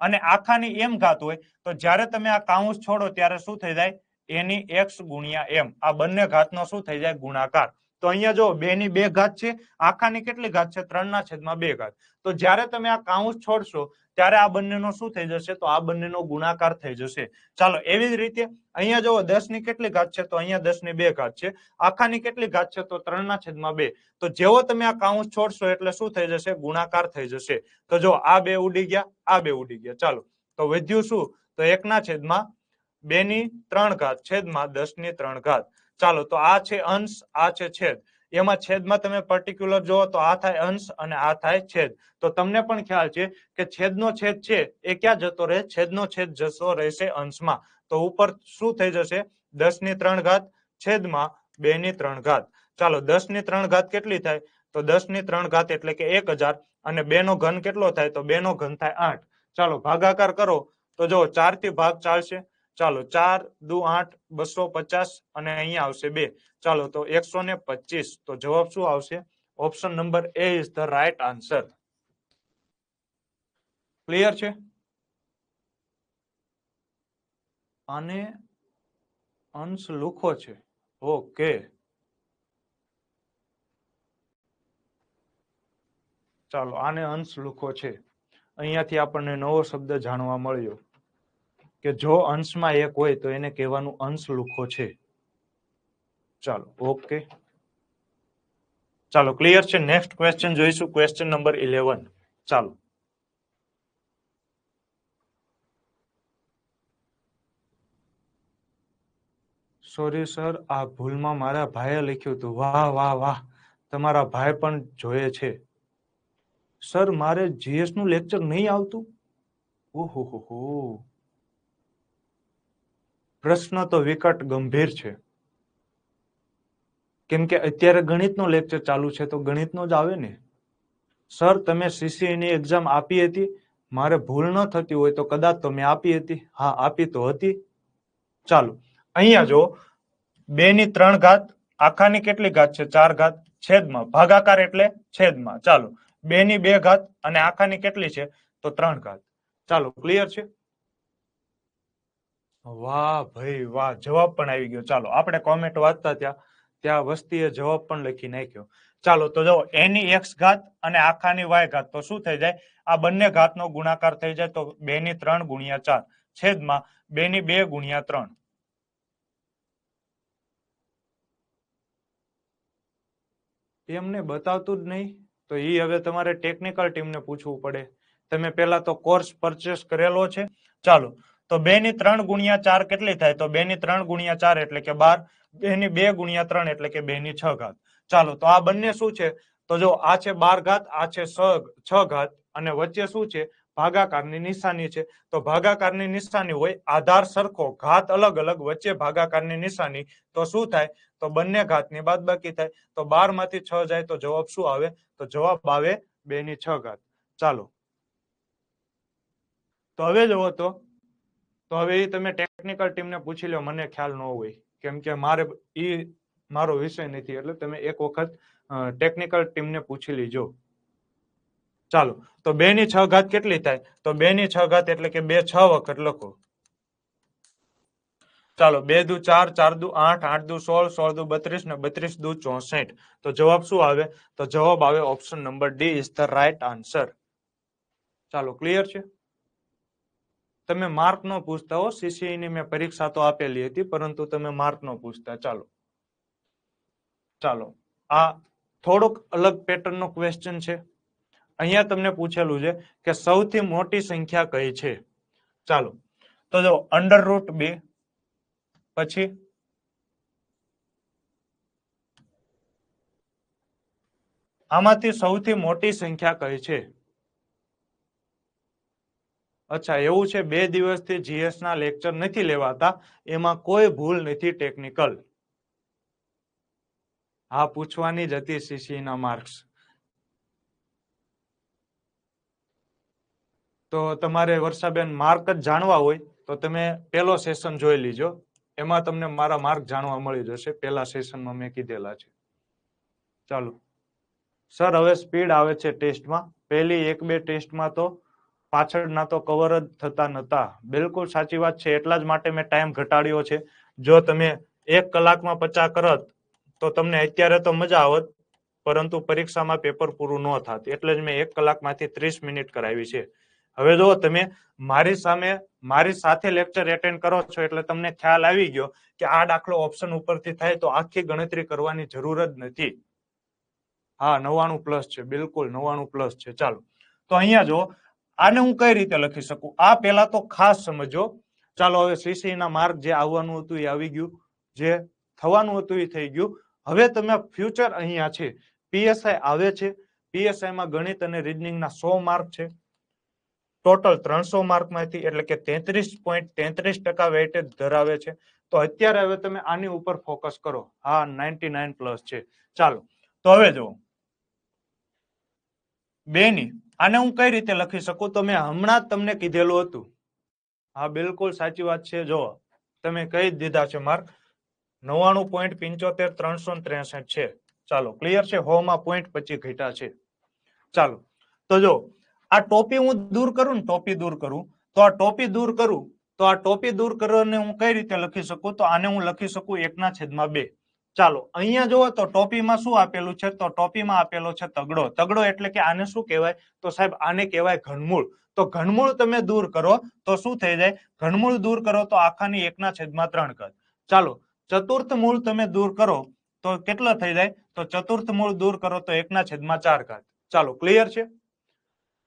અને આખાની m ઘાત હોય. તો જ્યારે તમે આ કાઉન્સ છોડો ત્યારે શું થઈ જાય? એની x ગુણ્યા m. આ બંને ઘાતનો શું થઈ જાય? ગુણાકાર. તો અહીંયા જો 2 ની 2 ઘાત છે, આખાની કેટલી ઘાત છે? 3/2 ઘાત. તો જ્યારે તમે આ કાઉન્સ છોડશો ત્યારે આ બંનેનો શું થઈ જશે? તો આ બંનેનો ગુણાકાર થઈ જશે. ચાલો એવી જ રીતે અહીંયા જો 10 ની કેટલી ઘાત છે? તો અહીંયા 10 ની 2 ઘાત છે. આખાની કેટલી ઘાત છે? તો 3/2. તો જેવો તમે આ કાઉન્સ છોડશો એટલે શું થઈ જશે? ગુણાકાર થઈ જશે. તો જો આ 2 ઉડી ગયા, આ 2 ઉડી ગયા. ચાલો તો વધ્યું શું? તો 1/2 ઘાત છેદમાં 10 ઘાત. ચાલો તો આ છે અંશ, આ છે છેદ. એમાં છેદમાં તમે પર્ટિક્યુલર જોવો તો આ થાય અંશ અને આ થાય છેદ. તો તમને પણ ખ્યાલ છે કે છેદનો છેદ છે એ ક્યાં જતો રહે? છેદનો છેદ જતો રહેશે અંશમાં. તો ઉપર શું થઈ જશે? 10 ઘાત છેદમાં 2 ઘાત. ચાલો 10 ઘાત કેટલી થાય? તો 10 ઘાત એટલે કે 1000 અને 2 નો ઘન કેટલો થાય? તો 2 નો ઘન થાય 8. ચાલો ભાગાકાર કરો તો જો 4 થી ભાગ ચાલશે. ચાલો 4 દુ 8, 250 અને અહીંયા આવશે 2. ચાલો તો 125. તો જવાબ શું આવશે? Option number A is the right answer. Clear છે? આને અંશ લુખો છે. ઓકે, ચાલો આને અંશ લુખો છે. અહીંયાથી આપણને નવો શબ્દ જાણવા મળ્યો કે જો અંશમાં 1 હોય તો એને કહેવાનું અંશ લુખો છે. ચાલો ઓકે, ચાલો ક્લિયર છે. નેક્સ્ટ ક્વેશ્ચન જોઈશું, ક્વેશ્ચન નંબર 11. ચાલો સોરી સર, આ ભૂલમાં મારા ભાઈએ લખ્યું હતું. વાહ વાહ વાહ, તમારા ભાઈ પણ જોઈએ છે. સર મારે જીએસ નું લેક્ચર નહીં આવતું? ઓહો, પ્રશ્ન તો વિકટ ગંભીર છે. કેમ કે અત્યારે ગણિતનો લેક્ચર ચાલુ છે તો ગણિતનો જ આવે ને. સર તમે સીસીઈ ની એક્ઝામ આપી હતી? મારે ભૂલ ન થતી હોય તો કદાચ તો મેં આપી હતી. હા આપી તો હતી. ચાલો અહીંયા જો 2 ઘાત આખાની કેટલી ઘાત છે? 4 ઘાત છેદમાં ભાગાકાર એટલે છેદમાં. ચાલો 2 ઘાત અને આખાની કેટલી છે? તો 3 ઘાત. ચાલો ક્લિયર છે? વાહ ભાઈ વાહ, જવાબ પણ આવી ગયો. ચાલો આપણે કોમેન્ટ વાંચતા ત્યાં વસ્તીએ જવાબ પણ લખી નાખ્યો. ચાલો તો જો એની x ઘાત અને આખાની y ઘાત તો શું થઈ જાય? આ બંને ઘાતનો ગુણાકાર થઈ જાય. તો 2 ગુણ્યા 4 છેદમાં 2 ગુણ્યા 3. એમને બતાવતું જ નહીં તો એ હવે તમારે ટેકનિકલ ટીમને પૂછવું પડે. તમે પહેલા તો કોર્સ પરચેસ કરેલો છે. ચાલો તો 2 ગુણ્યા 4 કેટલી થાય? તો 2 ગુણ્યા 4 એટલે કે 12. 2 ગુણ્યા 3 એટલે કે 2/6 ઘાત. ચાલો તો આ બંને શું છે? તો જો આ છે 12 ઘાત, આ છે 6 ઘાત અને વચ્ચે શું છે? ભાગાકારની નિશાની છે. તો ભાગાકારની નિશાની હોય, આધાર સરખો, ઘાત અલગ અલગ, વચ્ચે ભાગાકારની નિશાની, તો શું થાય? તો બંને ઘાતની બાદબાકી થાય. તો 12 માંથી 6 જાય તો જવાબ શું આવે? તો જવાબ આવે 2/6 ઘાત. ચાલો તો હવે જુઓ તો હવે એ તમે ટેકનિકલ ટીમને પૂછી લો, મને ખ્યાલ ન હોય કેમ કે મારે મારો વિષય નથી. એટલે તમે એક વખત ટેકનિકલ ટીમને પૂછી લીજો. ચાલો તો 2/6 ઘાત કેટલી થાય? તો 2/6 ઘાત એટલે કે 2 6 વખત લખો. ચાલો 2 દુ 4, 4 દુ 8, 8 દુ 16, 16 દુ 32 ને 32 દુ 64. તો જવાબ શું આવે? તો જવાબ આવે option number D is the right answer. ચાલો ક્લિયર છે? તમે માર્ક નો પૂછતા હો. સીસીઈ ની મેં પરીક્ષા તો આપેલી હતી પરંતુ તમે માર્ક નો પૂછતા. ચાલો ચાલો આ થોડુંક અલગ પેટર્ન નો ક્વેશ્ચન છે. અહીંયા તમને પૂછેલું છે કે સૌથી મોટી સંખ્યા કઈ છે. ચાલો તો જો √2 પછી આમાંથી સૌથી મોટી સંખ્યા કઈ છે. અચ્છા એવું છે 2 દિવસથી જીએસ ના લેક્ચર નથી લેવાતા, એમાં કોઈ ભૂલ નથી ટેકનિકલ. હા પૂછવાની જ હતી સીસી ના માર્ક્સ. તો તમારે વર્ષાબેન માર્ક જ જાણવા હોય તો તમે પેલો સેશન જોઈ લીજો, એમાં તમને મારા માર્ક જાણવા મળી જશે. પેલા સેશનમાં મેં કીધેલા છે. ચાલો સર હવે સ્પીડ આવે છે ટેસ્ટમાં. પહેલી 1-2 ટેસ્ટમાં તો પાછળના તો કવર જ થતા નતા. બિલકુલ સાચી વાત છે, એટલા જ માટે મેં ટાઈમ ઘટાડ્યો છે. જો તમે 1 કલાકમાં 50 કરત તો તમને અત્યારે તો મજા આવત, પરંતુ પરીક્ષામાં પેપર પૂરું ન થાત. એટલે જ મેં 1 કલાકમાંથી 30 મિનિટ કરાવી છે. હવે જો તમે મારી સામે મારી સાથે લેક્ચર એટેન્ડ કરો છો એટલે તમને ખ્યાલ આવી ગયો કે આ દાખલો ઓપ્શન ઉપરથી થાય તો આખી ગણતરી કરવાની જરૂર જ નથી. હા 99+ છે, બિલકુલ 99+ છે. ચાલો તો અહીંયા જો આને હું કઈ રીતે લખી શકું, આ પેલા તો ખાસ સમજો. ચાલો હવે સીસી ના માર્ક જે આવવાનું હતું એ આવી ગયું, જે થવાનું હતું એ થઈ ગયું. હવે તમે ફ્યુચર અહીંયા છે, પીએસઆઈ આવે છે. પીએસઆઈ માં ગણિત અને રીઝનિંગ ના 100 માર્ક છે. ટોટલ 300 માર્કમાંથી એટલે કે 33.33% વેઇટેજ ધરાવે છે. તો અત્યારે હવે તમે આની ઉપર ફોકસ કરો. હા 99+ છે. ચાલો તો હવે જો 2 ની આને હું કઈ રીતે લખી શકું, તો મેં હમણાં જ તમને કીધેલું હતું. હા બિલકુલ સાચી વાત છે. જો તમે કઈ દીધા છે માર્ક 99.75 363 છે. ચાલો ક્લિયર છે. 100 માં 0.25 ઘટ્યા છે. ચાલો તો જો આ ટોપી હું દૂર કરું ને, ટોપી દૂર કરું તો આ ટોપી દૂર કરું તો આ ટોપી દૂર કરવાને હું કઈ રીતે લખી શકું, તો આને હું લખી શકું 1/2. ચાલો અહીંયા જુઓ તો ટોપીમાં શું આપેલું છે, તો ટોપીમાં આપેલો છે તગડો. તગડો એટલે કે આને શું કહેવાય, તો સાહેબ આને કહેવાય ઘનમૂળ. તો ઘનમૂળ તમે દૂર કરો તો શું થઈ જાય, ઘનમૂળ દૂર કરો તો આખાની 1/3 કર. ચાલો ચતુર્થ મૂળ તમે દૂર કરો તો કેટલા થઈ જાય, તો ચતુર્થ મૂળ દૂર કરો તો 1/4. ચાલો ક્લિયર છે.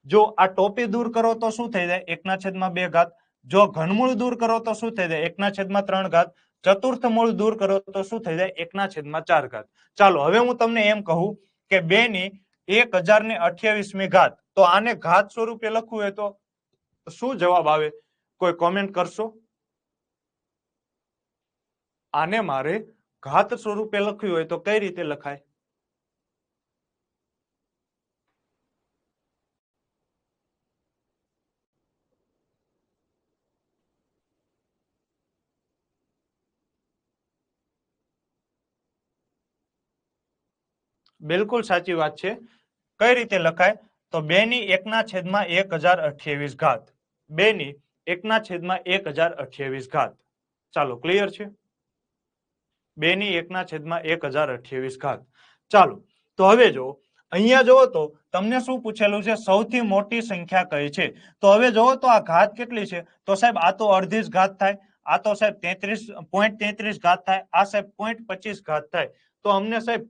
જો આ ટોપી દૂર કરો તો શું થઈ જાય, 1/2. જો ઘનમૂળ દૂર કરો તો શું થઈ જાય, 1/3. ચતુર્થ મૂળ દૂર કરો તો શું થઈ જાય, 1/4. ચાલો હવે હું તમને એમ કહું કે 2 ની 1028મી ઘાત, તો આને ઘાત સ્વરૂપે લખવું હોય તો શું જવાબ આવે, કોઈ કોમેન્ટ કરશો. આને મારે ઘાત સ્વરૂપે લખ્યું હોય તો કઈ રીતે લખાય. બિલકુલ સાચી વાત છે. કઈ રીતે લખાય, તો 2 ની 1/1028 ઘાત. 2 ની 1/1028 ઘાત. ચાલો ક્લિયર છે. 2 ની 1/1028 ઘાત. ચાલો તો હવે જો અહીંયા જોવો તો તમને શું પૂછેલું છે, સૌથી મોટી સંખ્યા કઈ છે. તો હવે જોવો તો આ ઘાત કેટલી છે, તો સાહેબ આ તો અડધી જ ઘાત થાય. આ તો સાહેબ 0.33 ઘાત થાય. આ સાહેબ 0.25 ઘાત થાય. તો અમને સાહેબ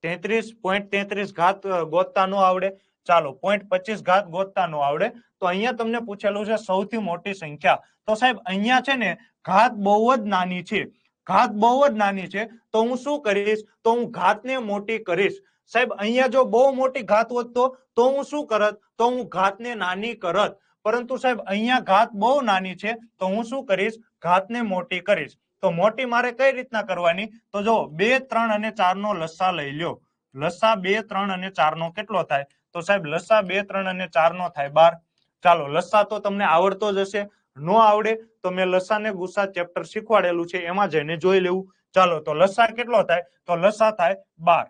0.33 ઘાત ગોતતા ન આવડે. ચાલો 0.25 ઘાત ગોતતા ન આવડે તો અહીંયા તમને પૂછેલું છે સૌથી મોટી સંખ્યા. તો સાહેબ અહીંયા છે ને ઘાત બહુ જ નાની છે. ઘાત બહુ જ નાની છે તો હું શું કરીશ, તો હું ઘાતને મોટી કરીશ. સાહેબ અહીંયા જો બહુ મોટી ઘાત હોત તો હું શું કરત, તો હું ઘાતને નાની કરત. પરંતુ સાહેબ અહીંયા ઘાત બહુ નાની છે તો હું શું કરીશ, ઘાતને મોટી કરીશ. તો મોટી મારે કઈ રીતના કરવાની, તો જો 2, 3 અને 4 નો લસા લઈ લ્યો. લસા 2, 3 અને 4 નો કેટલો થાય, તો સાહેબ લસા 2, 3 અને 4 નો થાય 12. ચાલો લસા તો તમને આવડતો જ હશે. નો આવડે તો મેં લસા ને ગુસા ચેપ્ટર શીખવાડેલું છે, એમાં જઈને જોઈ લેવું. ચાલો તો લસા કેટલો થાય, તો લસા થાય 12.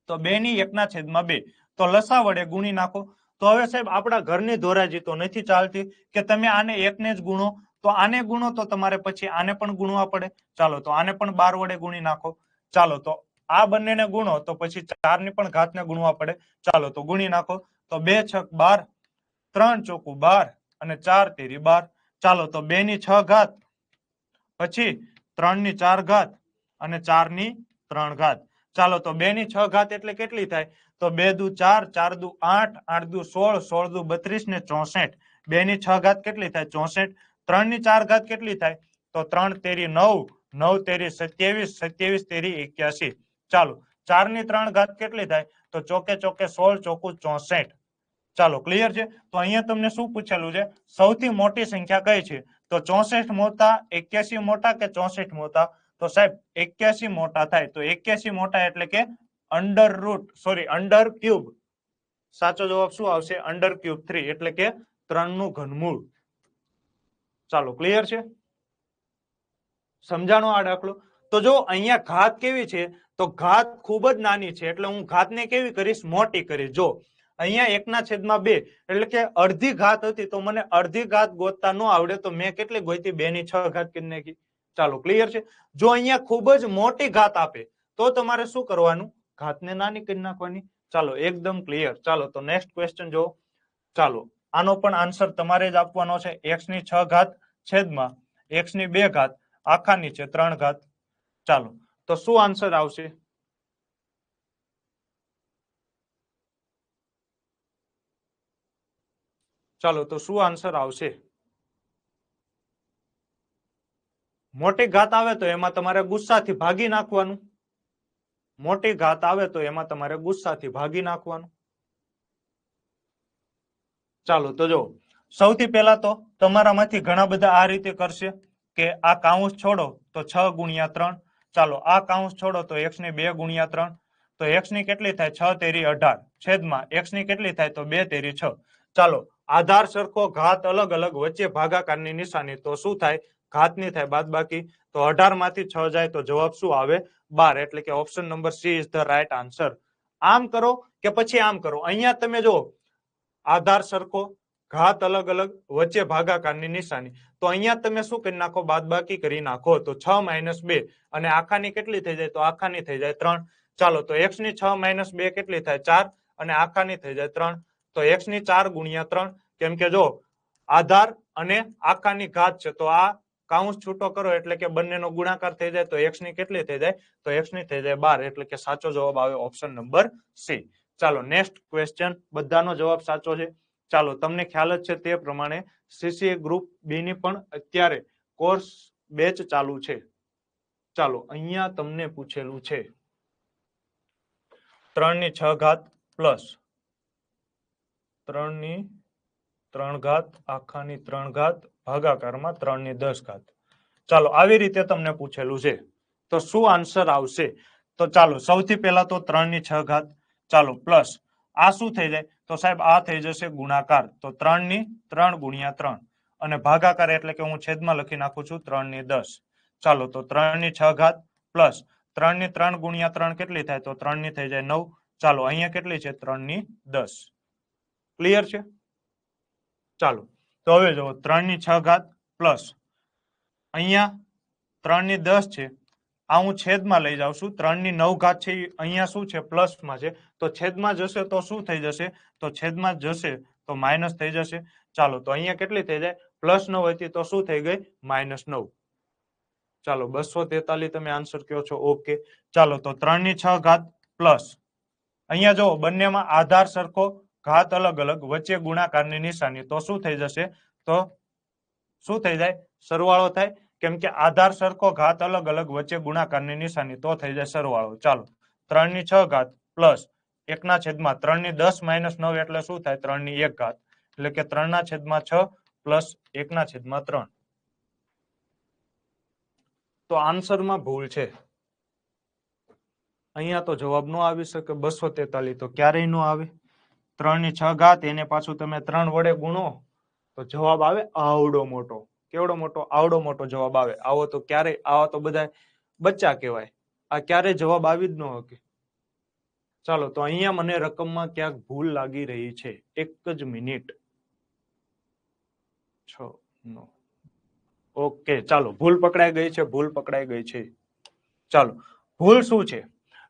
તો 2 ની 1/2 તો લસા વડે ગુણી નાખો. તો હવે સાહેબ આપણા ઘરની ધોરાજી તો નથી ચાલતી કે તમે આને 1 ને જ ગુણો, તો આને ગુણો તો તમારે પછી આને પણ ગુણવા પડે. ચાલો તો આને પણ 12 વડે ગુણી નાખો. ચાલો તો આ બંનેને ગુણો તો પછી 4 ની પણ ઘાતને ગુણવા પડે. ચાલો તો ગુણી નાખો. તો 2 છક 12, 3 ચોકુ 12 અને 4 તેરી 12. ચાલો તો 2 ની 6 ઘાત, પછી 3 ની 4 ઘાત અને 4 ની 3 ઘાત. ચાલો તો 2 ની 6 ઘાત એટલે કેટલી થાય? તો 2 દુ 4, 4 દુ 8, 8 દુ 16, 16 દુ 32 ને 64. 2 ની 6 ઘાત કેટલી થાય? 64. 3 ની 4 ઘાત કેટલી થાય? તો 3 તેરી 9, 9 તેરી 27, 27 તેરી 81. ચાલો 4 ની 3 ઘાત કેટલી થાય? તો ચોકે ચોકે 16 ચોકુ 64. ચાલો ક્લિયર છે? તો અહીંયા તમને શું પૂછેલું છે? સૌથી મોટી સંખ્યા કઈ છે? તો 64 મોટા, 81 મોટા કે 64 મોટા? તો સાહેબ 81 મોટા થાય. તો 81 મોટા એટલે કે અંડર ક્યુબ. સાચો જવાબ શું આવશે? અંડર ક્યુબ 3 એટલે કે 3 નું ઘનમૂળ. ચાલો ક્લિયર છે? સમજાણો આ દાખલો? તો જો અહીંયા ઘાત કેવી છે? તો ઘાત ખૂબ જ નાની છે એટલે હું ઘાતને કેવી કરીશ? મોટી કરીશ. જો અહીંયા 1/2 એટલે કે અડધી ઘાત હતી તો મને અડધી ઘાત ગોતતા ન આવડે તો મેં કેટલી ગોતી? 2 ની 6 ઘાત કરી નાખી. ચાલો ક્લિયર છે? જો અહીંયા ખૂબ જ મોટી ઘાત આપે તો તમારે શું કરવાનું? ઘાતને નાની કરી નાખવાની. ચાલો એકદમ ક્લિયર. ચાલો તો નેક્સ્ટ ક્વેશ્ચન જો. ચાલો આનો પણ આન્સર તમારે જ આપવાનો છે. x ની 6 ઘાત છેદમાં x ની 2 ઘાત આખા નીચે 3 ઘાત. ચાલો તો શું આન્સર આવશે? ચાલો તો શું આન્સર આવશે? મોટી ઘાત આવે તો એમાં તમારે ગુસ્સાથી ભાગી નાખવાનું. મોટી ઘાત આવે તો એમાં તમારે ગુસ્સાથી ભાગી નાખવાનું. ચાલો તો જો સૌથી પહેલા તો તમારામાંથી ઘણા બધા આ રીતે કરશે કે આ કાઉન્સ છોડો તો 6 ગુણ્યા 3. ચાલો આ કાઉન્સ છોડો તો x ની 2 ગુણ્યા 3. તો x ની કેટલી થાય? 6 તેરી 18 છેદમાં x ની કેટલી થાય? તો 2 તેરી 6. ચાલો આધાર સરખો ઘાત અલગ અલગ વચ્ચે ભાગાકારની નિશાની તો શું થાય? ઘાતની થાય બાદબાકી. તો 18 માંથી 6 જાય તો જવાબ શું આવે? 12. એટલે કે option number she is the right answer. આમ કરો કે પછી આમ કરો. અહીંયા તમે જો આધાર સરખો ઘાત અલગ અલગ વચ્ચે ભાગાકારની નિશાની તો અહીંયા તમે શું કરી નાખો? બાદબાકી કરી નાખો. તો 6 - 2 અને આખાની કેટલી થઈ જાય? તો આખાની થઈ જાય 3. ચાલો તો x ની 6 - 2 કેટલી થાય? 4 અને આખાની થઈ જાય 3. તો x ની 4 ગુણ્યા 3 કેમ કે જો આધાર અને આખાની ઘાત છે તો આ કાઉન્સ છૂટો કરો એટલે કે બંનેનો ગુણાકાર થઈ જાય તો x ની કેટલી થઈ જાય? તો x ની થઈ જાય 12. એટલે કે સાચો જવાબ આવે ઓપ્શન નંબર સી. ચાલો નેક્સ્ટ ક્વેશ્ચન. બધાનો જવાબ સાચો છે. ચાલો તમને ખ્યાલ જ છે તે પ્રમાણે સીસીએ ગ્રુપ બી ની પણ અત્યારે કોર્સ બેચ ચાલુ છે. ચાલો અહીંયા તમને પૂછેલું છે 3 ની 6 ઘાત પ્લસ 3 ની 3 ઘાત આખાની 3 ઘાત ભાગાકારમાં 3 ની 10 ઘાત. ચાલો આવી રીતે તમને પૂછેલું છે તો શું આન્સર આવશે? તો ચાલો સૌથી પહેલા તો 3 ની 6 ઘાત. ચાલો પ્લસ આ શું થઈ જાય? તો સાહેબ આ થઈ જશે ગુણાકાર. તો 3 ની 3 ગુણ્યા 3 અને ભાગાકાર એટલે કે હું છેદમાં લખી નાખું છું 3 ની 10. ચાલો તો 3 ની 6 ઘાત પ્લસ 3 ની 3 ગુણ્યા 3 કેટલી થાય? તો 3 ની થઈ જાય 9. ચાલો અહીંયા કેટલી છે? 3 ની 10. ક્લિયર છે? ચાલો તો હવે જો 3 ની 6 ઘાત પ્લસ અહીંયા 3 ની 10 છે આ હું છેદમાં લઈ જાઉં છું. 3 ની 9 ઘાત છે અહીંયા શું છે? પ્લસમાં છે. તો છેદમાં જશે તો શું થઈ જશે? તો છેદમાં જશે તો માઇનસ થઈ જશે. ચાલો તો અહીંયા કેટલી થઈ જાય? પ્લસ 9 હતી તો શું થઈ ગઈ? -9. ચાલો 243 તમે આન્સર કહો છો. ઓકે ચાલો તો 3 ની 6 ઘાત પ્લસ અહીંયા જો બંનેમાં આધાર સરખો ઘાત અલગ અલગ વચ્ચે ગુણાકારની નિશાની તો શું થઈ જશે? તો શું થઈ જાય? સરવાળો થાય. કેમ કે આધાર સરખો ઘાત અલગ અલગ વચ્ચે ગુણાકારની નિશાની તો થઈ જાય સરવાળો. ચાલો 3 ની 6 ઘાત પ્લસ 1/3 3 ની 10 - 9 એટલે શું થાય? 3 ની 1 ઘાત એટલે કે 3/6 પ્લસ 1/3. તો આન્સરમાં ભૂલ છે. અહીંયા તો જવાબ નો આવી શકે. 243 તો ક્યારેય નો આવે. 3 ની 6 ઘાત એને પાછું તમે 3 વડે ગુણો તો જવાબ આવે આવડો મોટો. કેવડો મોટો? આવડો મોટો જવાબ આવે. આવો તો ક્યારેય, આવા તો બધા બચ્ચા કહેવાય. આ ક્યારેય જવાબ આવી જ ન શકે. ચાલો તો અહીંયા મને રકમમાં ક્યાંક ભૂલ લાગી રહી છે. એક જ મિનિટ. 6 નો ઓકે ચાલો ભૂલ પકડાઈ ગઈ છે. ભૂલ પકડાઈ ગઈ છે. ચાલો ભૂલ શું છે?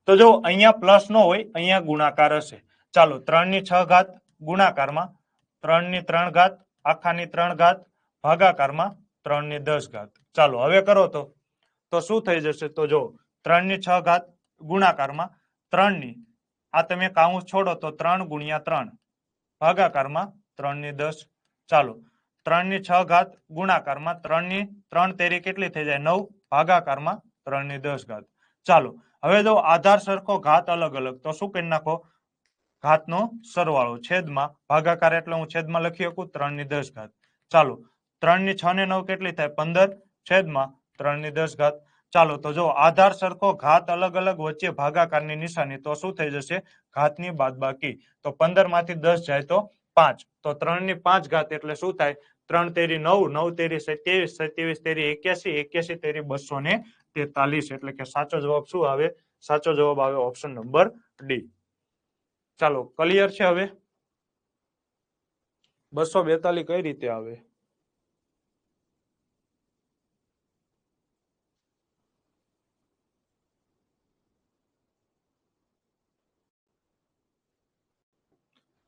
તો જો અહીંયા પ્લસ નો હોય અહીંયા ગુણાકાર હશે. ચાલો 3 ની 6 ઘાત ગુણાકારમાં 3 ની 3 ઘાત આખાની 3 ઘાત ભાગાકારમાં 3 ની 10 ઘાત. ચાલો હવે કરો તો શું થઈ જશે? તો જો 3 ની 6 ઘાત ગુણાકારમાં 3 ની આ તમે કાઉન્સ છોડો તો 3 ગુણ્યા 3 ભાગાકારમાં 3 ની 10 ચાલો 3 ની 6 ઘાત ગુણાકારમાં 3 ની 3 તેરી કેટલી થઈ જાય 9 ભાગાકારમાં 3 ની 10 ઘાત ચાલો હવે જો આધાર સરખો ઘાત અલગ અલગ તો શું કરી નાખો ઘાતનો સરવાળો છેદમાં ભાગાકાર એટલે હું છેદમાં લખી શકું 3 ની 10 ઘાત ચાલો 3 ની 6 ને 9 કેટલી થાય 15 છેદમાં 3 ની 10 ઘાત ચાલો તો જો આધાર સરખો ઘાત અલગ અલગ વચ્ચે ભાગાકારની નિશાની તો શું થઈ જશે ઘાતની બાદબાકી તો 15 માંથી 10 જાય તો 5 તો 3 ની 5 ઘાત એટલે શું થાય 3 તેરી 9 9 તેરી 27 27 તેરી 81 81 તેરી 243 એટલે કે સાચો જવાબ શું આવે સાચો જવાબ આવે ઓપ્શન નંબર ડી ચાલો ક્લિયર છે હવે 242 કઈ રીતે આવે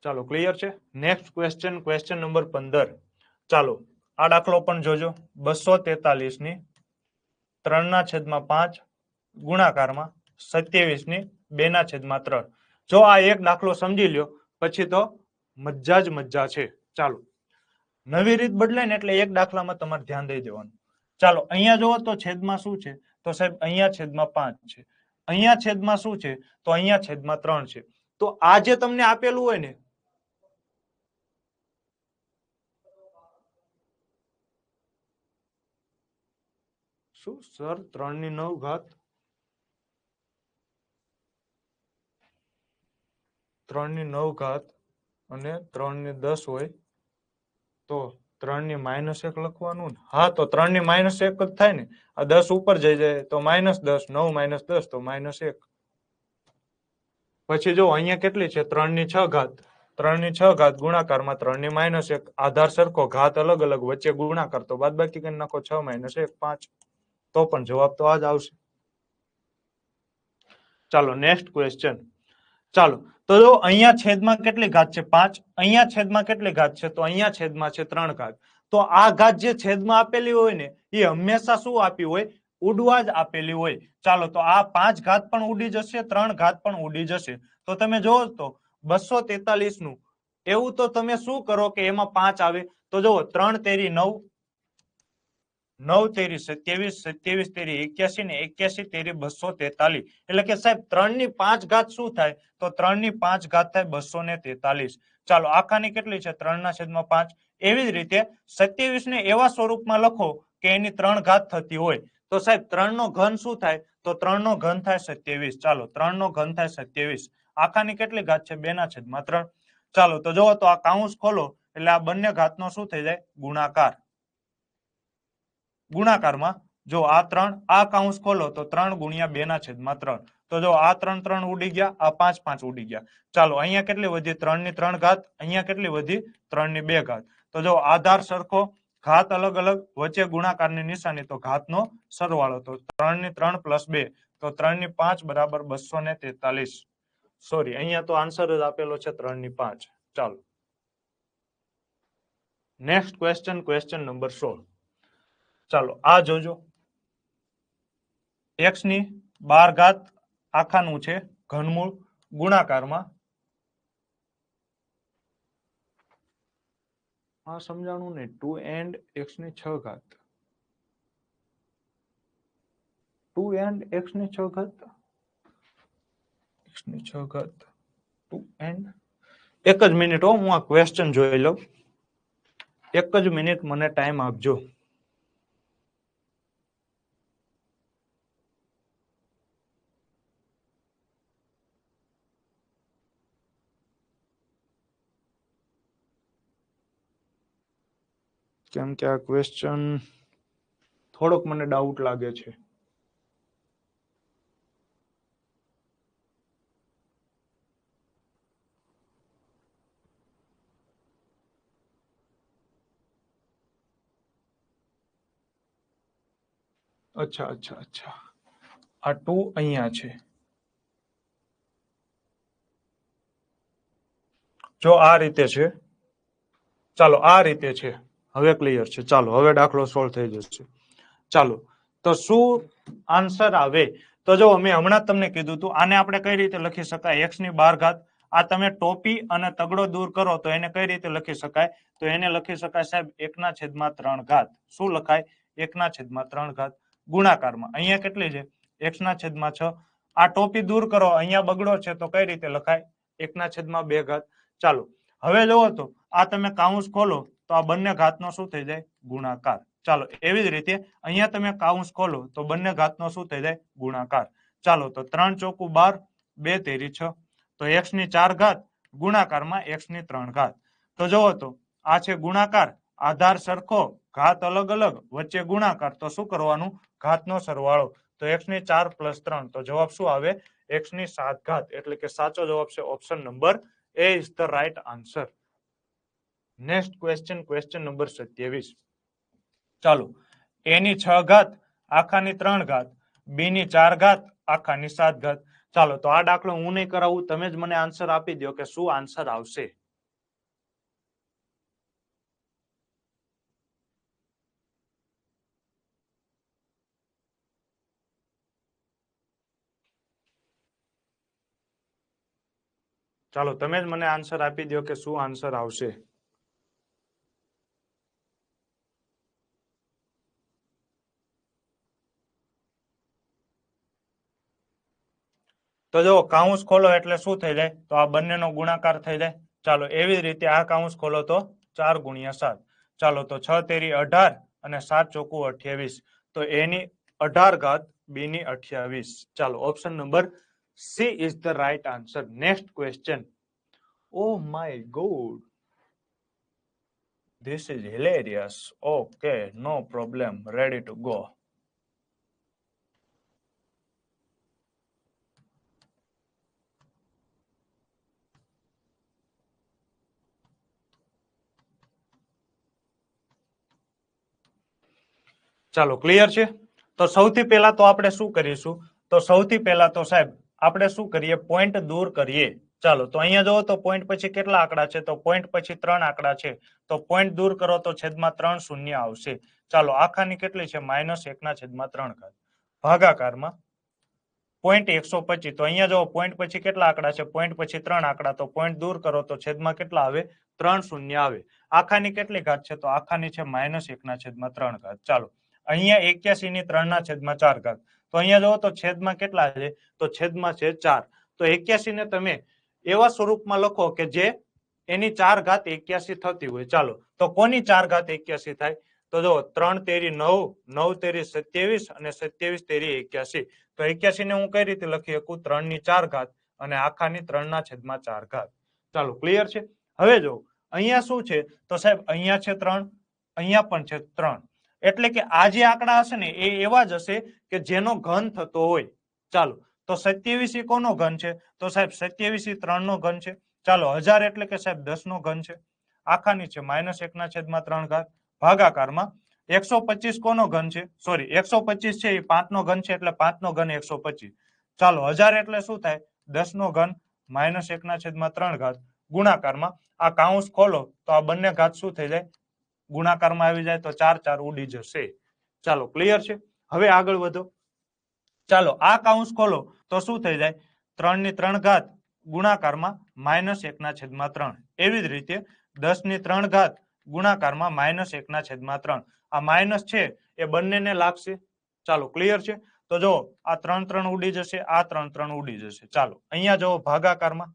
ચાલો ક્લિયર છે નેક્સ્ટ ક્વેશ્ચન નંબર 15 ચાલો આ દાખલો પણ જોજો 243 ની 3/5 ગુણાકારમાં 27 ની 2/3 જો આ એક દાખલો સમજી લ્યો પછી તો મજા જ મજા છે ચાલો નવી રીત બદલાય ને એટલે એક દાખલામાં તમારે ધ્યાન દઈ દેવાનું ચાલો અહીંયા જુઓ તો છેદમાં શું છે તો સાહેબ અહીંયા છેદમાં 5 છે અહીંયા છેદમાં શું છે તો અહીંયા છેદમાં 3 છે તો આ જે તમને આપેલું હોય ને શું સર 3 ની 9 ઘાત 3 ની 9 ઘાત અને 3 ની 10 હોય તો 3 ની -1 લખવાનું ને હા તો 3 ની -1 જ થાય ને આ 10 ઉપર જઈ જાય તો -10 9 - 10 તો -1 પછી જો અહીંયા કેટલી છે 3 ની 6 ઘાત 3 ની 6 ઘાત ગુણાકારમાં 3 ની -1 આધાર સરખો ઘાત અલગ અલગ વચ્ચે ગુણાકાર તો બાદબાકી કરી નાખો 6 - 1 5 તો પણ જવાબ તો આ જ આવશે ચાલો નેક્સ્ટ ક્વેશ્ચન ચાલો તો જો અહીંયા છેદમાં કેટલી ઘાત છે 5 અહીંયા છેદમાં કેટલી ઘાત છે તો અહીંયા છેદમાં છે 3 ઘાત તો આ ઘાત જે છેદમાં આપેલી હોય ને એ હંમેશા શું આપી હોય ઉડવા જ આપેલી હોય ચાલો તો આ 5 ઘાત પણ ઉડી જશે 3 ઘાત પણ ઉડી જશે તો તમે જોવો તો 243 નું એવું તો તમે શું કરો કે એમાં 5 આવે તો જુઓ 3 તેરી 9 9 તેરી 27 27 તેરી 81 ને 81 તેરી 243 એટલે કે સાહેબ 3 ની 5 ઘાત શું થાય તો 3 ની 5 ઘાત થાય 243 ચાલો આખાની કેટલી છે 3/5 એવી જ રીતે 27 ને એવા સ્વરૂપમાં લખો કે એની 3 ઘાત થતી હોય તો સાહેબ 3 નો ઘન શું થાય તો 3 નો ઘન થાય 27 ચાલો 3 નો ઘન થાય 27 આખાની કેટલી ઘાત છે 2/3 ચાલો તો જુઓ તો આ કાઉન્સ ખોલો એટલે આ બંને ઘાતનો શું થઈ જાય ગુણાકાર ગુણાકારમાં જો આ 3 આ કાઉન્સ ખોલો તો 3 ગુણ્યા 2/3 તો જો આ 3 3 ઉડી ગયા આ 5 5 ઉડી ગયા ચાલો અહીંયા કેટલી વધી 3 ની 3 ઘાત અહીંયા કેટલી વધી 3 ની 2 ઘાત તો જો આધાર સરખો ઘાત અલગ અલગ વચ્ચે ગુણાકારની નિશાની તો ઘાતનો સરવાળો તો 3 ની 3 + 2 તો 3 ની 5 બરાબર 243 સોરી અહીંયા તો આન્સર જ આપેલો છે 3 ની 5 ચાલો નેક્સ્ટ ક્વેશ્ચન નંબર 16 ચાલો આ જોજો x ની 12 ઘાત આખાનું છે ઘનમૂળ ગુણાકારમાં આ સમજાણું ને 2 and x ની 6 ઘાત 2 and x ની 6 ઘાત x ની 6 ઘાત 2 and એક જ મિનિટ હું આ ક્વેશ્ચન જોઈ લઉં એક જ મિનિટ મને ટાઈમ આપજો કેમ કે આ ક્વેશ્ચન થોડોક મને ડાઉટ લાગે છે અચ્છા અચ્છા અચ્છા આ 2 અહીંયા છે જો આ રીતે છે ચાલો આ રીતે છે હવે ક્લિયર છે ચાલો હવે દાખલો સોલ્વ થઈ જશે ચાલો તો શું આન્સર આવે તો જો મેં હમણાં તમને કીધું હતું આને આપણે કઈ રીતે લખી શકાય x ની 12 ઘાત આ તમે ટોપી અને તગડો દૂર કરો તો એને કઈ રીતે લખી શકાય તો એને લખી શકાય સાહેબ 1/3 ઘાત શું લખાય 1/3 ઘાત ગુણાકારમાં અહીંયા કેટલી છે x/6 આ ટોપી દૂર કરો અહીંયા બગડો છે તો કઈ રીતે લખાય 1/2 ઘાત ચાલો હવે જોવો તો આ તમે કાઉન્સ ખોલો તો આ બંને ઘાતનો શું થઈ જાય ગુણાકાર ચાલો એવી જ રીતે અહીંયા તમે કાઉન્સ ખોલો તો બંને ઘાતનો શું થઈ જાય ગુણાકાર ચાલો તો 3 ચોકુ 12 2 તેરી 6 તો x ની 4 ઘાત ગુણાકારમાં x ની 3 ઘાત તો જોવો તો આ છે ગુણાકાર આધાર સરખો ઘાત અલગ અલગ વચ્ચે ગુણાકાર તો શું કરવાનું ઘાતનો સરવાળો તો x ની 4 + 3 તો જવાબ શું આવે x ની 7 ઘાત એટલે કે સાચો જવાબ છે option number A is the right answer. Next question number 27. ચાલો a ની 6 ઘાત આખાની 3 ઘાત b ની 4 ઘાત આખાની 7 ઘાત ચાલો તો આ દાખલો હું નહીં કરાવું તમે જ મને આન્સર આપી દો કે શું આન્સર આવશે ચાલો તમે જ મને આન્સર આપી દો કે શું આન્સર આવશે તો જો કાઉન્સ ખોલો એટલે શું થઈ જાય તો આ બંનેનો ગુણાકાર થઈ જાય ચાલો એવી જ રીતે આ કાઉન્સ ખોલો તો 4 × 7 ચાલો તો 6 તેરી 18 અને 7 ચોકુ 28 તો a ની 18 ઘાત b ની 28 ચાલો option number C is the right answer. Next question. Oh my god. This is hilarious. Okay, no problem. Ready to go. ચાલો ક્લિયર છે તો સૌથી પહેલા તો આપણે શું કરીશું તો સૌથી પહેલા તો સાહેબ આપણે શું કરીએ પોઈન્ટ દૂર કરીએ ચાલો તો અહીંયા જોવો તો પોઈન્ટ પછી કેટલા આંકડા છે તો પોઈન્ટ પછી 3 આંકડા છે તો પોઈન્ટ દૂર કરો તો છેદમાં 3 શૂન્ય આવશે ચાલો આખાની કેટલી છે -1/3 ઘાત ભાગાકારમાં પોઈન્ટ 125 તો અહીંયા જો પોઈન્ટ પછી કેટલા આંકડા છે પોઈન્ટ પછી 3 આંકડા તો પોઈન્ટ દૂર કરો તો છેદમાં કેટલા આવે 3 શૂન્ય આવે આખાની કેટલી ઘાત છે તો આખાની છે -1/3 ઘાત ચાલો અહીંયા 81 ની 3/4 ઘાત તો અહીંયા જો તો છેદમાં કેટલા છે તો છેદમાં છે 4 તો 81 ને તમે એવા સ્વરૂપમાં લખો કે જે એની 4 ઘાત 81 થતી હોય ચાલો તો કોની 4 ઘાત 81 થાય તો જો 3 તેરી 9 9 તેરી 27 અને 27 તેરી 81 તો 81 ને હું કઈ રીતે લખી શકું 3 ની 4 ઘાત અને આખાની 3/4 ઘાત ચાલો ક્લિયર છે હવે જો અહીંયા શું છે તો સાહેબ અહીંયા છે 3 અહીંયા પણ છે 3 એટલે કે આ જે આંકડા હશે ને એ એવા જ હશે કે જેનો ઘન થતો હોય ચાલો તો 27 એ કોનો ઘન છે તો સાહેબ 27 એ 3 નો ઘન છે ચાલો 1000 એટલે કે સાહેબ 10 નો ઘન છે આખાની છે -1/3 ઘાત ભાગાકારમાં 125 કોનો ઘન છે સોરી 125 છે એ 5 નો ઘન છે એટલે 5 નો ઘન 125 ચાલો 1000 એટલે શું થાય 10 નો ઘન -1/3 ઘાત ગુણાકારમાં આ કાઉન્સ ખોલો તો આ બંને ઘાત શું થઈ જાય ગુણાકારમાં આવી જાય તો 4 4 ઉડી જશે ચાલો ક્લિયર છે હવે આગળ વધો ચાલો આ કાઉન્સ ખોલો તો શું થઈ જાય 3 ની 3 ઘાત ગુણાકારમાં -1/3 એવી જ રીતે 10 ની 3 ઘાત ગુણાકારમાં -1/3 આ માઇનસ છે એ બંનેને લાગશે ચાલો ક્લિયર છે તો જો આ 3 3 ઉડી જશે આ 3 3 ઉડી જશે ચાલો અહીંયા જો ભાગાકારમાં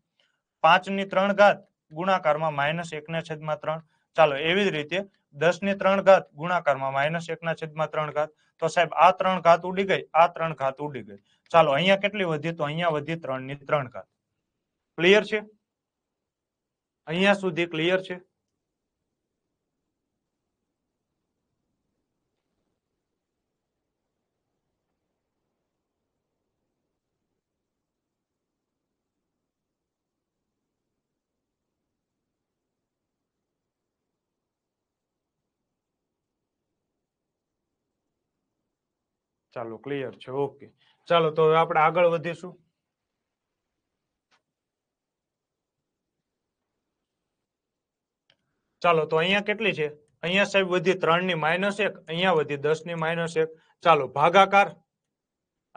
5 ની 3 ઘાત ગુણાકારમાં -1/3 ચાલો એવી જ રીતે 10 ની 3 ઘાત ગુણાકારમાં -1/3 ઘાત તો સાહેબ આ 3 ઘાત ઉડી ગઈ આ 3 ઘાત ઉડી ગઈ ચાલો અહીંયા કેટલી વધી તો અહીંયા વધી 3 ની 3 ઘાત ક્લિયર છે અહીંયા સુધી ક્લિયર છે ચાલો ક્લિયર છે ઓકે ચાલો તો હવે આપણે આગળ વધીશું ચાલો તો અહીંયા કેટલી છે અહીંયા સાહેબ વધી 3 ની -1 અહીંયા વધી 10 ની -1 ચાલો ભાગાકાર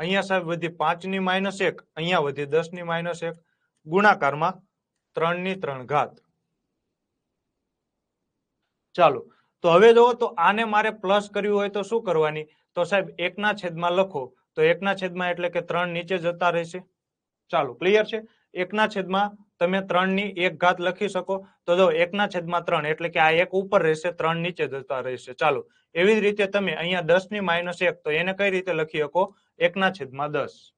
અહીંયા સાહેબ વધી 5 ની -1, અહીંયા વધી 10 ની -1, ગુણાકારમાં 3 ની 3 ઘાત. ચાલો તો હવે જો તો આને મારે પ્લસ કર્યું હોય તો શું કરવાની? તો સાહેબ 1 ના છેદમાં લખો તો 1 ના છેદમાં એટલે કે 3 નીચે જતા રહેશે. ચાલો ક્લિયર છે? 1 ના છેદમાં તમે 3 ની 1 ઘાત લખી શકો તો જો 1 ના છેદમાં 3 એટલે કે આ 1 ઉપર રહેશે, 3 નીચે જતા રહેશે. ચાલો એવી જ રીતે તમે અહીંયા 10 ની -1 તો એને કઈ રીતે લખી શકો? 1 ના છેદમાં 10.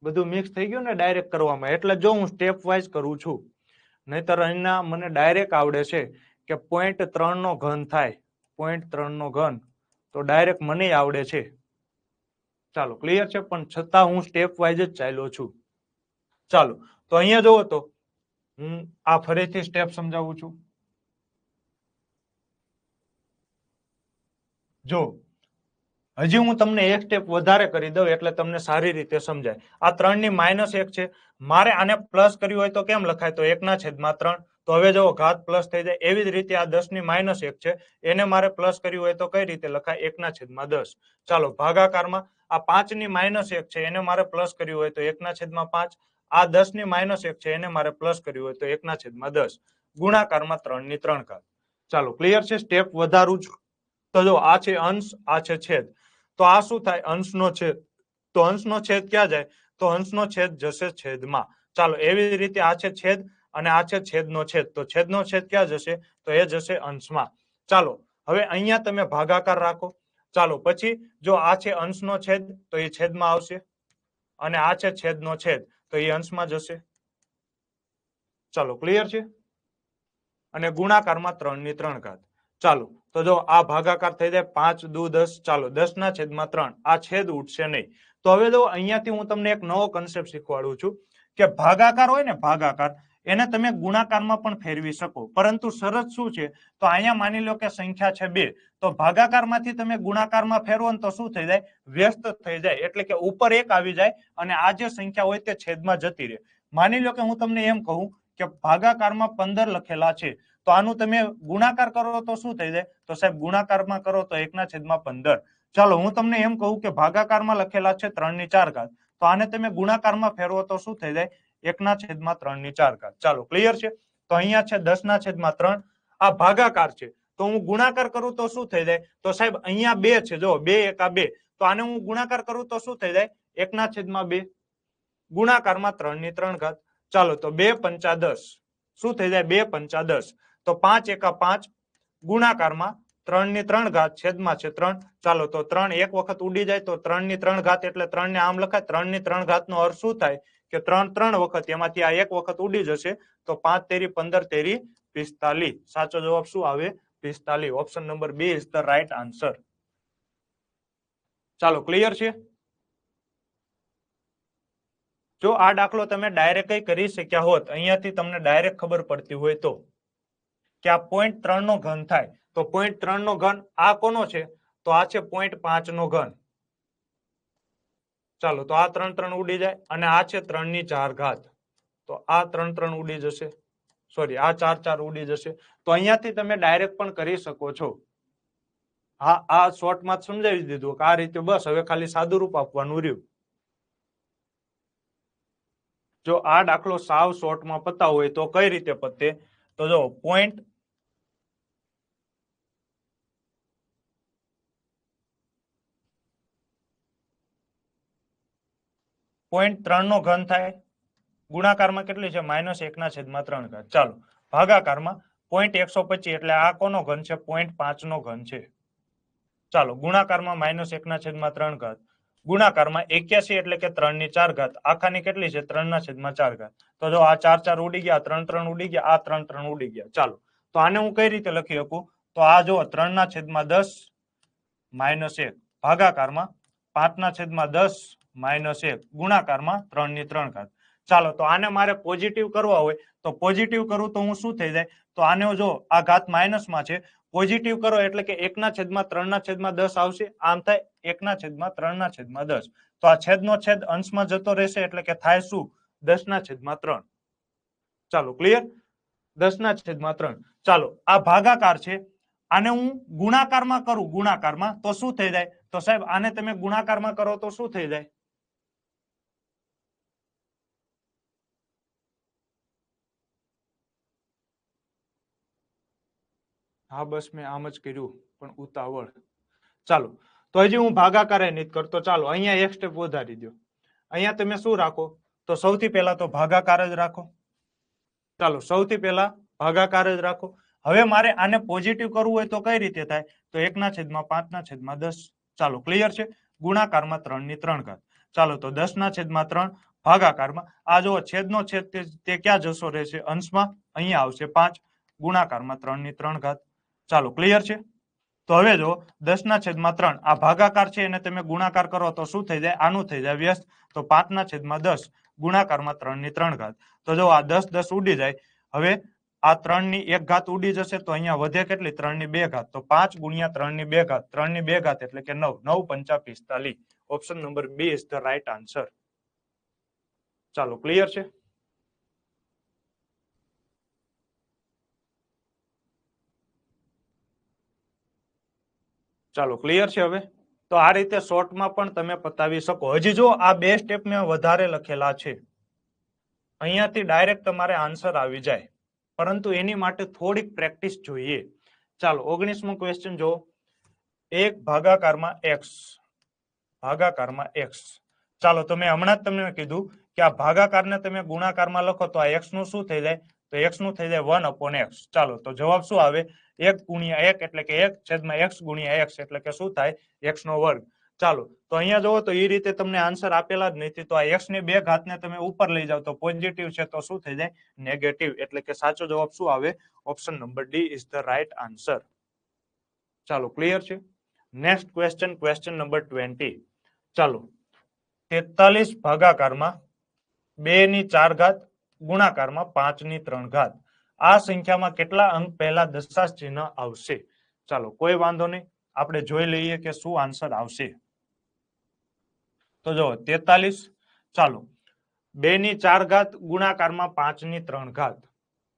બધું મિક્સ થઈ ગયું ને ડાયરેક્ટ કરવામાં, એટલે જો હું સ્ટેપ વાઇઝ કરું છું, નહીતર અહીંયા મને ડાયરેક્ટ આવડે છે કે 0.3 નો ઘન થાય, 0.3 નો ઘન તો ડાયરેક્ટ મને આવડે છે. ચાલો ક્લિયર છે? પણ છતાં હું સ્ટેપ વાઇઝ જ ચાલ્યો છું. ચાલો તો અહીંયા જોવો તો હું આ ફરીથી સ્ટેપ સમજાવું છું. જો હજી હું તમને એક સ્ટેપ વધારે કરી દઉં એટલે તમને સારી રીતે સમજાય. આ 3 ની -1 છે, મારે આને પ્લસ કર્યું હોય તો કેમ લખાય? તો 1 ના છેદમાં 3. તો હવે જો ઘાત પ્લસ થઈ જાય. એવી જ રીતે આ 10 ની -1 છે, એને મારે પ્લસ કર્યું હોય તો કઈ રીતે લખાય? 1 ના છેદમાં 10. ચાલો ભાગાકારમાં આ 5 ની -1 છે, એને મારે પ્લસ કર્યું હોય તો 1 ના છેદમાં 5. આ 10 ની -1 છે, એને મારે પ્લસ કર્યું હોય તો 1 ના છેદમાં 10. ગુણાકારમાં 3 ની 3 ઘાત. ચાલો ક્લિયર છે? સ્ટેપ વધારું છું તો જો આ છે અંશ, આ છે છેદ. તો આ શું થાય? અંશનો છેદ. તો અંશનો છેદ ક્યાં જાય? તો અંશનો છેદ જશે છેદમાં. ચાલો એવી રીતે આ છે છેદ અને આ છે છેદનો છેદ. તો છેદનો છેદ ક્યાં જશે? તો એ જશે અંશમાં. ચાલો હવે અહીંયા તમે ભાગાકાર રાખો. ચાલો પછી જો આ છે અંશનો છેદ તો એ છેદમાં આવશે અને આ છે છેદનો છેદ તો એ અંશમાં જશે. ચાલો ક્લિયર છે? અને ગુણાકારમાં 3 ની 3 ઘાત. ચાલો તો જો આ ભાગાકાર થઈ જાય 5 દુ 10. ચાલો 10 ના છેદમાં 3. આ છેદ ઉઠશે નહીં. તો હવે જો અહીંયાથી હું તમને એક નવો કન્સેપ્ટ શીખવાડું છું કે ભાગાકાર હોય ને, ભાગાકાર એને તમે ગુણાકારમાં પણ ફેરવી શકો. પરંતુ શરત શું છે? તો અહીંયા માની લો કે સંખ્યા છે 2, તો ભાગાકારમાંથી તમે ગુણાકારમાં ફેરવો ને તો શું થઈ જાય? વ્યસ્ત થઈ જાય, એટલે કે ઉપર 1 આવી જાય અને આ જે સંખ્યા હોય તે છેદમાં જતી રહે. માની લો કે હું તમને એમ કહું કે ભાગાકારમાં 15 લખેલા છે, તો આનું તમે ગુણાકાર કરો તો શું થઈ જાય? તો સાહેબ ગુણાકારમાં કરો તો 1 ના છેદમાં 15. ચાલો હું તમને એમ કહું કે ભાગાકારમાં લખેલા છે 3 ની 4 ઘાત, તો આને તમે ગુણાકારમાં ફેરવો તો શું થઈ જાય? 1 ના છેદમાં 3 ની 4 ઘાત. ચાલો ક્લિયર છે? તો અહીંયા છે 10 ના છેદમાં 3. આ ભાગાકાર છે, તો હું ગુણાકાર કરું તો શું થઈ જાય? તો સાહેબ અહીંયા 2 છે, જો 2 એકા 2, તો આને હું ગુણાકાર કરું તો શું થઈ જાય? 1 ના છેદમાં 2. ગુણાકારમાં 3 ની 3 ઘાત. ચાલો તો 2 પંચા 10. શું થઈ જાય? 2 પંચા 10. તો 5 એકા 5. ગુણાકારમાં 3 ની 3 ઘાત, છેદમાં છે 3. ચાલો તો 3 એક વખત ઉડી જાય તો 3 ની 3 ઘાત એટલે 3 ને આમ લખાય. 3 ની 3 ઘાત નો અર્થ શું થાય? કે 3 3 વખત, એમાંથી આ એક વખત ઉડી જશે તો 5 તેરી 15 તેરી 45. સાચો જવાબ શું આવે? 45. Option number 2 is the right answer. ચાલો ક્લિયર છે? જો આ દાખલો તમે ડાયરેક્ટ કરી શક્યા હોત, અહીંયાથી તમને ડાયરેક્ટ ખબર પડતી હોય તો કે આ 0.3 નો ઘન થાય, તો 0.3 નો ઘન આ કોનો છે? તો આ છે 0.5 નો ઘન. ચાલો તો આ 3 3 ઉડી જાય અને આ છે 3 ની 4 ઘાત, તો આ 3 3 ઉડી જશે, સોરી આ 4 4 ઉડી જશે. તો અહીંયાથી તમે ડાયરેક્ટ પણ કરી શકો છો. હા, આ શોર્ટમાં સમજાવી દીધું કે આ રીતે, બસ હવે ખાલી સાદું રૂપ આપવાનું રહ્યું. જો આ દાખલો સાવ શોર્ટમાં પતાવો હોય તો કઈ રીતે પતે? તો જો 0.3 નો ઘન થાય, ગુણાકારમાં કેટલી છે? -1 ના છેદમાં 3 ઘાત. ચાલો ભાગાકારમાં 0.125 એટલે આ કોનો ઘન છે? 0.5 નો ઘન છે. ચાલો ગુણાકારમાં -1 ના છેદમાં 3 ઘાત. ગુણાકારમાં 81 એટલે કે 3 ની 4 ઘાત. આખાની કેટલી છે? 3 ના છેદમાં 4 ઘાત. તો જો આ 4 4 ઉડી ગયા, 3 3 ઉડી ગયા, આ 3 3 ઉડી ગયા. ચાલો તો આને હું કઈ રીતે લખી શકું? તો આ જો 3 ના છેદમાં 10 -1 ભાગાકારમાં 5 ના છેદમાં 10 -1 ગુણાકારમાં 3 ની 3 ઘાત. ચાલો તો આને મારે પોઝિટિવ કરવા હોય તો પોઝિટિવ કરું તો હું શું થઈ જાય? તો આને જો આ ઘાત માઇનસમાં છે, પોઝિટિવ કરો એટલે કે 1 ના છેદમાં 3 ના છેદમાં 10 આવશે. આમ થાય 1 ના છેદમાં 3 ના છેદમાં 10. તો આ છેદનો છેદ અંશમાં જતો રહેશે એટલે કે થાય શું? 10 ના છેદમાં 3. ચાલો ક્લિયર? 10 ના છેદમાં 3. ચાલો આ ભાગાકાર છે, આને હું ગુણાકારમાં કરું, ગુણાકારમાં તો શું થઈ જાય? તો સાહેબ આને તમે ગુણાકારમાં કરો તો શું થઈ જાય? હા બસ મેં આમ જ કર્યું પણ ઉતાવળ. ચાલો તો હજી હું ભાગાકારે નથી કરતો. ચાલો અહીંયા એક સ્ટેપ વધારી દો. અહીંયા તમે શું રાખો? તો સૌથી પહેલા તો ભાગાકાર જ રાખો. ચાલો સૌથી પહેલા ભાગાકાર જ રાખો. હવે મારે આને પોઝિટિવ કરવું હોય તો કઈ રીતે થાય? તો 1/5/10. ચાલો ક્લિયર છે? ગુણાકારમાં 3/3. ચાલો તો 10/3 ભાગાકારમાં આ જો છેદનો છેદ તે ક્યાં જશો રહેશે? અંશમાં. અહીંયા આવશે 5 ગુણાકારમાં 3/3. ચાલો ક્લિયર છે? તો હવે જો 10/3 આ ભાગાકાર છે એને તમે ગુણાકાર કરો તો શું થઈ જાય? આનું થઈ જાય વ્યસ્ત. તો 5/10 ગુણાકારમાં 3/3. તો જો આ 10 ઉડી જાય. હવે આ 3/1 ઉડી જશે તો અહીંયા વધે કેટલી? 3/2. તો 5 ગુણ્યા 3/2. 3/2 એટલે કે 9. 9 × 5 = 45. Option number B is the right answer. ચાલો ક્લિયર છે? ચાલો ક્લિયર છે? હવે તો આ રીતે શોર્ટમાં પણ તમે પતાવી શકો. હજી જો આ બે સ્ટેપ મેં વધારે લખેલા છે, અહીંયાથી ડાયરેક્ટ તમારે આન્સર આવી જાય, પરંતુ એની માટે થોડીક પ્રેક્ટિસ જોઈએ. ચાલો 19મો ક્વેશ્ચન જો. 1 ભાગાકારમાં x, ભાગાકારમાં x. ચાલો તો મેં હમણાં જ તમને કીધું કે આ ભાગાકારને તમે ગુણાકારમાં લખો તો આ x નું શું થઈ જાય? તો x નું થઈ જાય 1/x. ચાલો તો જવાબ શું આવે? 1 ગુણ્યા 1 એટલે કે 1/x ગુણ્યા x એટલે કે શું થાય? x નો વર્ગ. ચાલો તો અહીંયા જોવો તો એ રીતે તમને આન્સર આપેલા જ નથી. તો આ x ની 2 ઘાતને તમે ઉપર લઈ જાઓ તો પોઝિટિવ છે તો શું થઈ જાય? નેગેટિવ. એટલે કે સાચો જવાબ શું આવે? Option number D is the right answer. ચાલો ક્લિયર છે? Next question, question number 20. ચાલો 43 ભાગાકારમાં 2/4 ગુણાકારમાં 5/3. આ સંખ્યામાં કેટલા અંક પહેલા દશાંશ ચિહ્ન આવશે? ચાલો કોઈ વાંધો નહીં, આપણે જોઈ લઈએ કે શું આન્સર આવશે. તો જો 43. ચાલો 2/4 ગુણાકારમાં 5/3.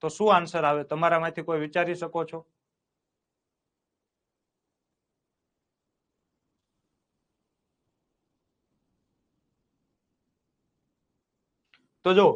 તો શું આન્સર આવે? તમારામાંથી કોઈ વિચારી શકો છો? તો જો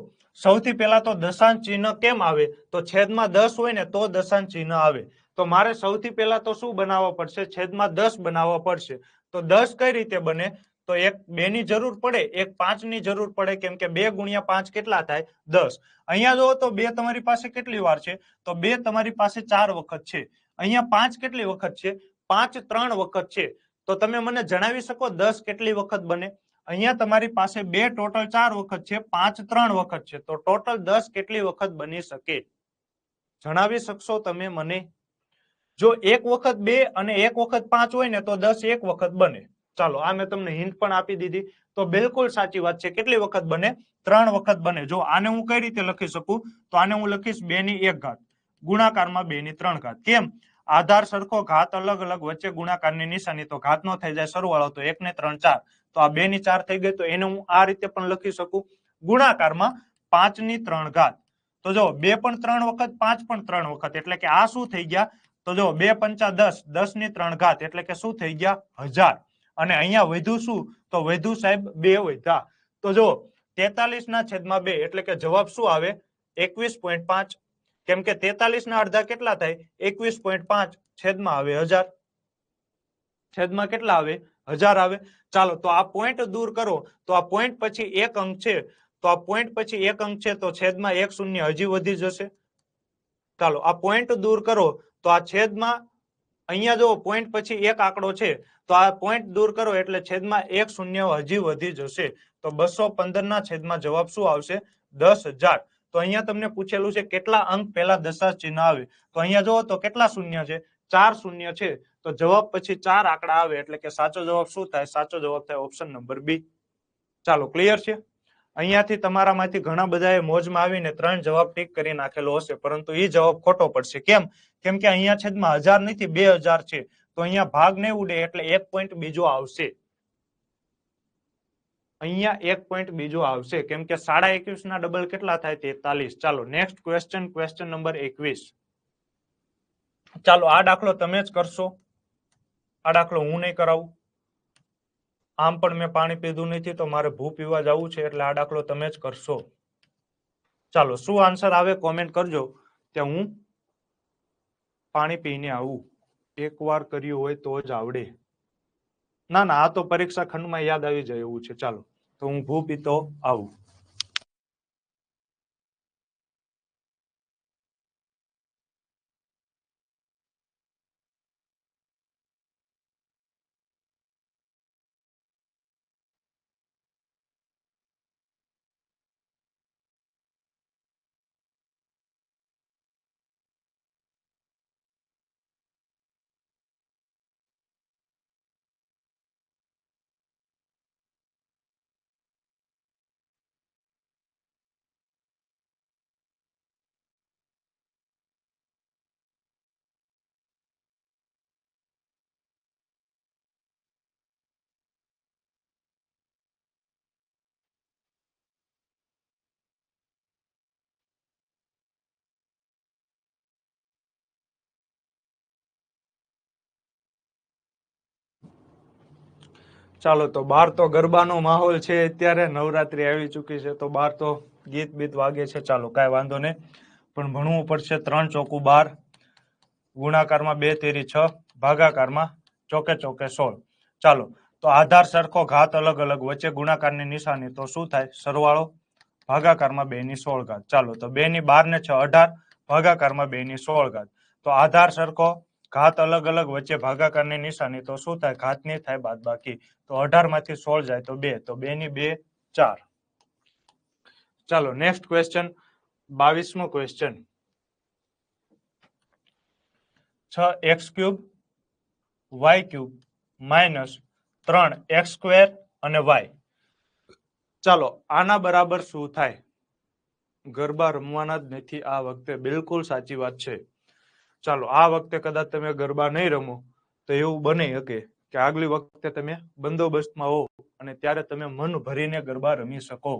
સૌથી પહેલા તો દશાંશ ચિહ્ન કેમ આવે? તો છેદમાં 10 હોય ને તો દશાંશ ચિહ્ન આવે. તો મારે સૌથી પહેલા તો શું બનાવવો પડશે? છેદમાં 10 બનાવવો પડશે. તો 10 કઈ રીતે બને? તો એક 2 ની જરૂર પડે, એક 5 ની જરૂર પડે, કેમ કે 2 × 5 કેટલા થાય? 10. અહીંયા જો તો 2 તમારી પાસે કેટલી વાર છે? તો 2 તમારી પાસે 4 વખત છે. અહીંયા 5 કેટલી વખત છે? 5 3 વખત છે. તો તમે મને જણાવી શકો 10 કેટલી વખત બને? અહીંયા તમારી પાસે 2 ટોટલ 4 વખત છે, 5 3 વખત છે. તો ટોટલ 10 કેટલી વખત બની શકે? જણાવી શકશો તમે મને? જો એક વખત 2 અને એક વખત 5 હોય ને તો 10 એક વખત બને. ચાલો આ મેં તમને હિન્ટ પણ આપી દીધી. તો બિલકુલ સાચી વાત છે. કેટલી વખત બને? 3 વખત બને. જો આને હું કઈ રીતે લખી શકું? તો આને હું લખીશ 2/1 ગુણાકારમાં 2/3. કેમ? આધાર સરખો, ઘાત અલગ અલગ, વચ્ચે ગુણાકારની નિશાની. તો ઘાત નો થઈ જાય સરવાળો, તો 1 ને 3 4. તો આ 2/4 થઈ ગઈ. તો એને હું આ રીતે પણ લખી શકું, ગુણાકારમાં 5/3. તો જો 2 પણ 3 વખત, 5 પણ 3 વખત, એટલે કે આ શું થઈ ગયા? તો જો 2 × 5 = 10, 10/3, એટલે કે શું થઈ ગયા? 1000. અને અહીંયા વધ્યું શું? તો વધ્યું સાહેબ 2 વધ્યા. તો જો 43/2 એટલે કે જવાબ શું આવે? 21.5. કેમ કે 43 ના અડધા કેટલા થાય? 21.5. છેદમાં આવે 1000. છેદમાં કેટલા આવે? 1000 આવે. ચાલો તો આ પોઈન્ટ દૂર કરો તો આ પોઈન્ટ પછી એક અંક છે, તો આ પોઈન્ટ પછી એક અંક છે તો છેદમાં 1 શૂન્ય હજી વધી જશે. ચાલો આ પોઈન્ટ દૂર કરો તો આ છેદમાં, અહીંયા જો પોઈન્ટ પછી એક આંકડો છે તો આ પોઈન્ટ દૂર કરો એટલે છેદમાં 1 શૂન્ય હજી વધી જશે. તો 215 ના છેદમાં જવાબ શું આવશે? 10,000. તો અહીંયા તમને પૂછેલું છે કેટલા અંક પહેલા દશાંશ ચિહ્ન આવે. તો અહીંયા જો તો કેટલા શૂન્ય છે? 4 શૂન્ય છે. તો જવાબ પછી 4 આંકડા આવે, એટલે કે સાચો જવાબ શું થાય? સાચો જવાબ થાય ઓપ્શન નંબર B. ચાલો ક્લિયર છે? અહીંયાથી તમારામાંથી ઘણા બધાએ મોજમાં આવીને 3 જવાબ ટીક કરી નાખેલો હશે, પરંતુ એ જવાબ ખોટો પડશે. કેમ? કેમ કે અહીંયા છેદમાં 1000 નથી, 2000 છે. તો અહીંયા ભાગ નહીં ઉડે એટલે એક પોઈન્ટ બીજો આવશે. અહીંયા એક પોઈન્ટ બીજો આવશે, કેમ કે 21.5 ના ડબલ કેટલા થાય? 43. ચાલો નેક્સ્ટ ક્વેશ્ચન, ક્વેશ્ચન નંબર 21. ચાલો આ દાખલો તમે જ કરશો, આ દાખલો હું નહીં કરાવું. આમ પણ મેં પાણી પીધું નથી તો મારે ભૂ પીવા જવું છે એટલે આ દાખલો તમે જ કરશો. ચાલો શું આન્સર આવે કોમેન્ટ કરજો કે હું પાણી પીને આવું. એકવાર કર્યું હોય તો જ આવડે. ના ના, આ તો પરીક્ષા ખંડમાં યાદ આવી જાય એવું છે. ચાલો તો હું ભૂ પીતો આવું. ચાલો તો બહાર તો ગરબાનો માહોલ છે, અત્યારે નવરાત્રી આવી ચૂકી છે તો બહાર તો ગીત બીત વાગે છે. ચાલો કાંઈ વાંધો નહીં, પણ ભણવું પડશે. 3 ચોકુ 12, ગુણાકારમાં 2 તેરી 6, ભાગાકારમાં ચોકે ચોકે 16. ચાલો તો આધાર સરખો, ઘાત અલગ અલગ, વચ્ચે ગુણાકારની નિશાની, તો શું થાય? સરવાળો, ભાગાકારમાં 2 ની 16 ઘાત. ચાલો તો 2 ની 12 ને 6 18, ભાગાકારમાં 2 ની 16 ઘાત. તો આધાર સરખો, ઘાત અલગ અલગ, વચ્ચે ભાગાકારની નિશાની, તો શું થાય? ઘાતની થાય બાદબાકી. તો 18 માંથી 16 જાય તો 2, તો 2 ની 2 4. ચાલો નેક્સ્ટ ક્વેશ્ચન, 22મો ક્વેશ્ચન. 6x³ y³ માઇનસ 3x² અને y. ચાલો આના બરાબર શું થાય? ગરબા રમવાના જ નથી આ વખતે, બિલકુલ સાચી વાત છે. ચાલો આ વખતે કદાચ તમે ગરબા નહીં રમો તો એવું બની શકે કે આગલી વખતે તમે બંદોબસ્તમાં હો અને ત્યારે તમે મન ભરીને ગરબા રમી શકો.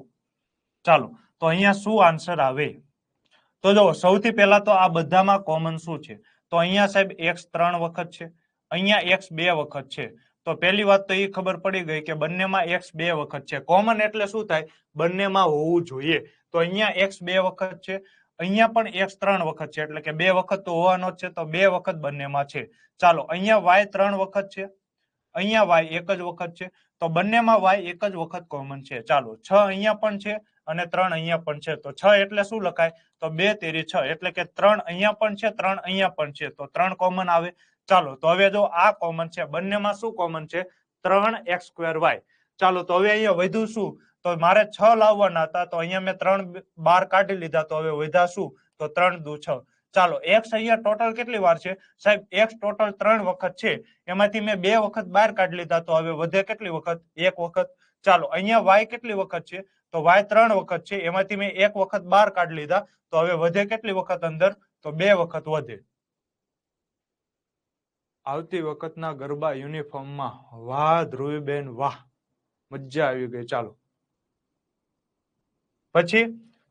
ચાલો તો અહીંયા શું આન્સર આવે? તો જો સૌથી પહેલા તો આ બધામાં કોમન શું છે? તો અહીંયા સાહેબ x 3 વખત છે, અહીંયા x 2 વખત છે. તો પહેલી વાત તો એ ખબર પડી ગઈ કે બંનેમાં x 2 વખત છે. કોમન એટલે શું થાય? બંનેમાં હોવું જોઈએ. તો અહીંયા x 2 વખત છે, અહીંયા પણ x 3 વખત છે, એટલે કે 2 વખત તો હોવાનો જ છે, તો 2 વખત બંનેમાં છે. ચાલો અહીંયા y 3 વખત છે, અહીંયા y એક જ વખત છે, તો બંનેમાં y એક જ વખત કોમન છે. ચાલો 6 અહીંયા પણ છે અને 3 અહીંયા પણ છે, તો 6 એટલે શું લખાય? તો 2 તેરી 6, એટલે કે 3 અહીંયા પણ છે, 3 અહીંયા પણ છે, તો 3 કોમન આવે. ચાલો તો હવે જો આ કોમન છે, બંનેમાં શું કોમન છે? 3x² y. ચાલો તો હવે અહીંયા વધ્યું શું? તો મારે 6 લાવવાના હતા, તો અહીંયા મેં 3 બહાર કાઢી લીધા, તો હવે વધ્યા શું? તો 3 દુ 6. ચાલો x અહીંયા ટોટલ કેટલી વાર છે? સાહેબ x ટોટલ 3 વખત છે, એમાંથી મેં 2 વખત બહાર કાઢી લીધા, તો હવે વધે કેટલી વખત? 1 વખત. ચાલો અહીંયા y કેટલી વખત છે? તો y 3 વખત છે, એમાંથી મેં 1 વખત બહાર કાઢી લીધા, તો હવે વધે કેટલી વખત અંદર? તો 2 વખત વધે. આવતી વખતના ગરબા યુનિફોર્મમાં. વાહ ધ્રુવીબેન વાહ, મજા આવી ગઈ. ચાલો પછી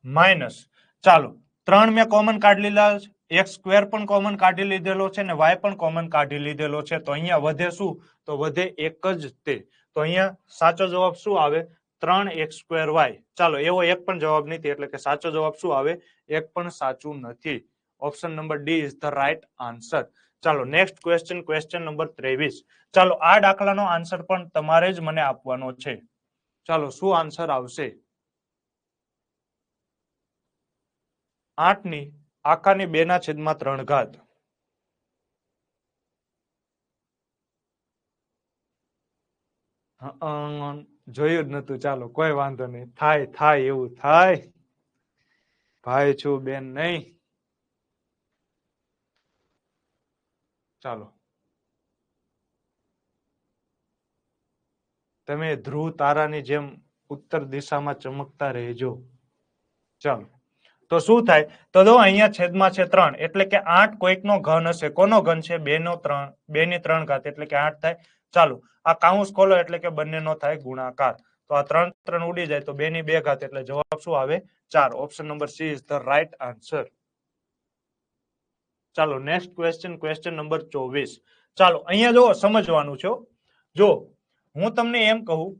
માઇનસ, ચાલો 3 મેં કોમન કાઢી લીધા, x² પણ કોમન કાઢી લીધેલો છે ને y પણ કોમન કાઢી લીધેલો છે, તો અહીંયા વધે શું? તો વધે એક જ તે. તો અહીંયા સાચો જવાબ શું આવે? 3x² y. ચાલો એવો એક પણ જવાબ નથી, એટલે કે સાચો જવાબ શું આવે? એક પણ સાચું નથી. Option number D is the right answer. ચાલો નેક્સ્ટ ક્વેશ્ચન, ક્વેશ્ચન નંબર 23. ચાલો આ દાખલાનો આન્સર પણ તમારે જ મને આપવાનો છે. ચાલો શું આન્સર આવશે? 8 ની આખાની 2/3 ઘાત. જોયું જ નતું. ચાલો કોઈ વાંધો નહીં, થાય થાય એવું થાય. ભાઈ છું બેન નહીં. ચાલો તમે ધ્રુવ તારાની જેમ ઉત્તર દિશામાં ચમકતા રહેજો. ચાલો તો શું થાય? તો જો અહીંયા છેદમાં છે 3, એટલે કે 8 કોઈકનો ઘન હશે. કોનો ઘન છે? 2 ની 3 ઘાત, એટલે કે 8 થાય. ચાલો આ કાઉન્સ ખોલો એટલે કે બંનેનો થાય ગુણાકાર. તો આ 3 3 ઉડી જાય, તો 2 ની 2 ઘાત, એટલે જવાબ શું આવે? 4. Option number she is the right answer. ચાલો નેક્સ્ટ ક્વેશ્ચન, ક્વેશ્ચન નંબર 24. ચાલો અહીંયા જો સમજવાનું છે. જો હું તમને એમ કહું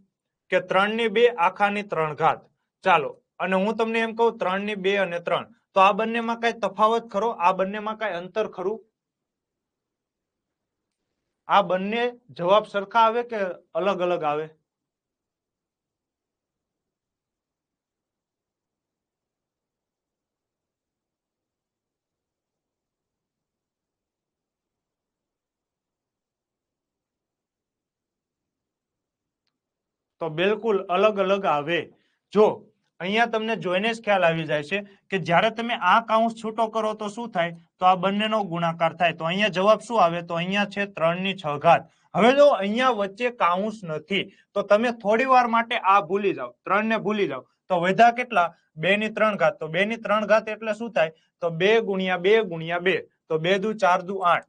કે 3 ની 2 આખાની 3 ઘાત, ચાલો, અને હું તમને એમ કહું 3 ની 2 અને 3, તો આ બંનેમાં કઈ તફાવત ખરો? આ બંનેમાં કઈ અંતર ખરું? આ બંને જવાબ સરખા આવે કે અલગ અલગ આવે? તો બિલકુલ અલગ અલગ આવે. જો અહીંયા તમને જોઈને જ ખ્યાલ આવી જાય છે કે જ્યારે તમે આ કાઉન્સ છૂટો કરો તો શું થાય? તો આ બંનેનો ગુણાકાર થાય. તો અહીંયા જવાબ શું આવે? તો અહીંયા છે 3 ની 6 ઘાત. હવે જો અહીંયા વચ્ચે કાઉન્સ નથી તો તમે થોડી વાર માટે આ ભૂલી જાઓ, 3 ને ભૂલી જાઓ, તો વધ્યા કેટલા? 2 ની 3 ઘાત. તો 2 ની 3 ઘાત એટલે શું થાય? તો 2 ગુણ્યા 2 ગુણ્યા 2, તો 2 દુ 4 દુ 8.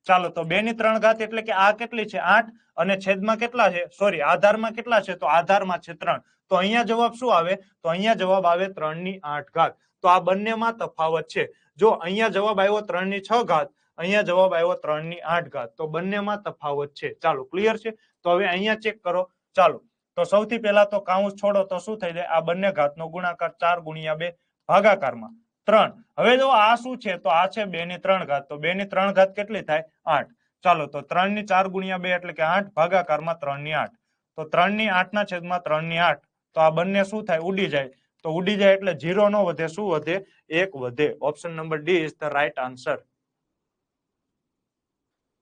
ચાલો, તો 2 ની 3 ઘાત એટલે કે આ કેટલી છે? 8. અને છેદમાં કેટલા છે? સોરી, આધારમાં કેટલા છે? તો આધારમાં છે 3. તો અહીંયા જવાબ શું આવે? તો અહીંયા જવાબ આવે 3 ની 8 ઘાત. તો આ બંનેમાં તફાવત છે. જો અહીંયા જવાબ આવ્યો 3 ની 6 ઘાત, અહીંયા જવાબ આવ્યો 3 ની 8 ઘાત. તો બંનેમાં તફાવત છે. ચાલો, ક્લિયર છે? તો હવે અહીંયા ચેક કરો. ચાલો, તો સૌથી પહેલા તો કાઉન્સ છોડો તો શું થઈ જાય? આ બંને ઘાતનો ગુણાકાર 4 ગુણ્યા 2 ભાગાકારમાં 3. હવે જો આ શું છે? તો આ છે 2 ની 3 ઘાત. તો 2 ની 3 ઘાત કેટલી થાય? 8. ચાલો, તો 3 ની 4 ગુણ્યા 2 એટલે કે 8 ભાગાકારમાં 3 ની 8. તો 3 ની 8 ના છેદમાં 3 ની 8. તો આ બંને શું થાય? ઉડી જાય. તો ઉડી જાય એટલે 0 નો વધે, શું વધે? 1 વધે. Option number D is the right answer.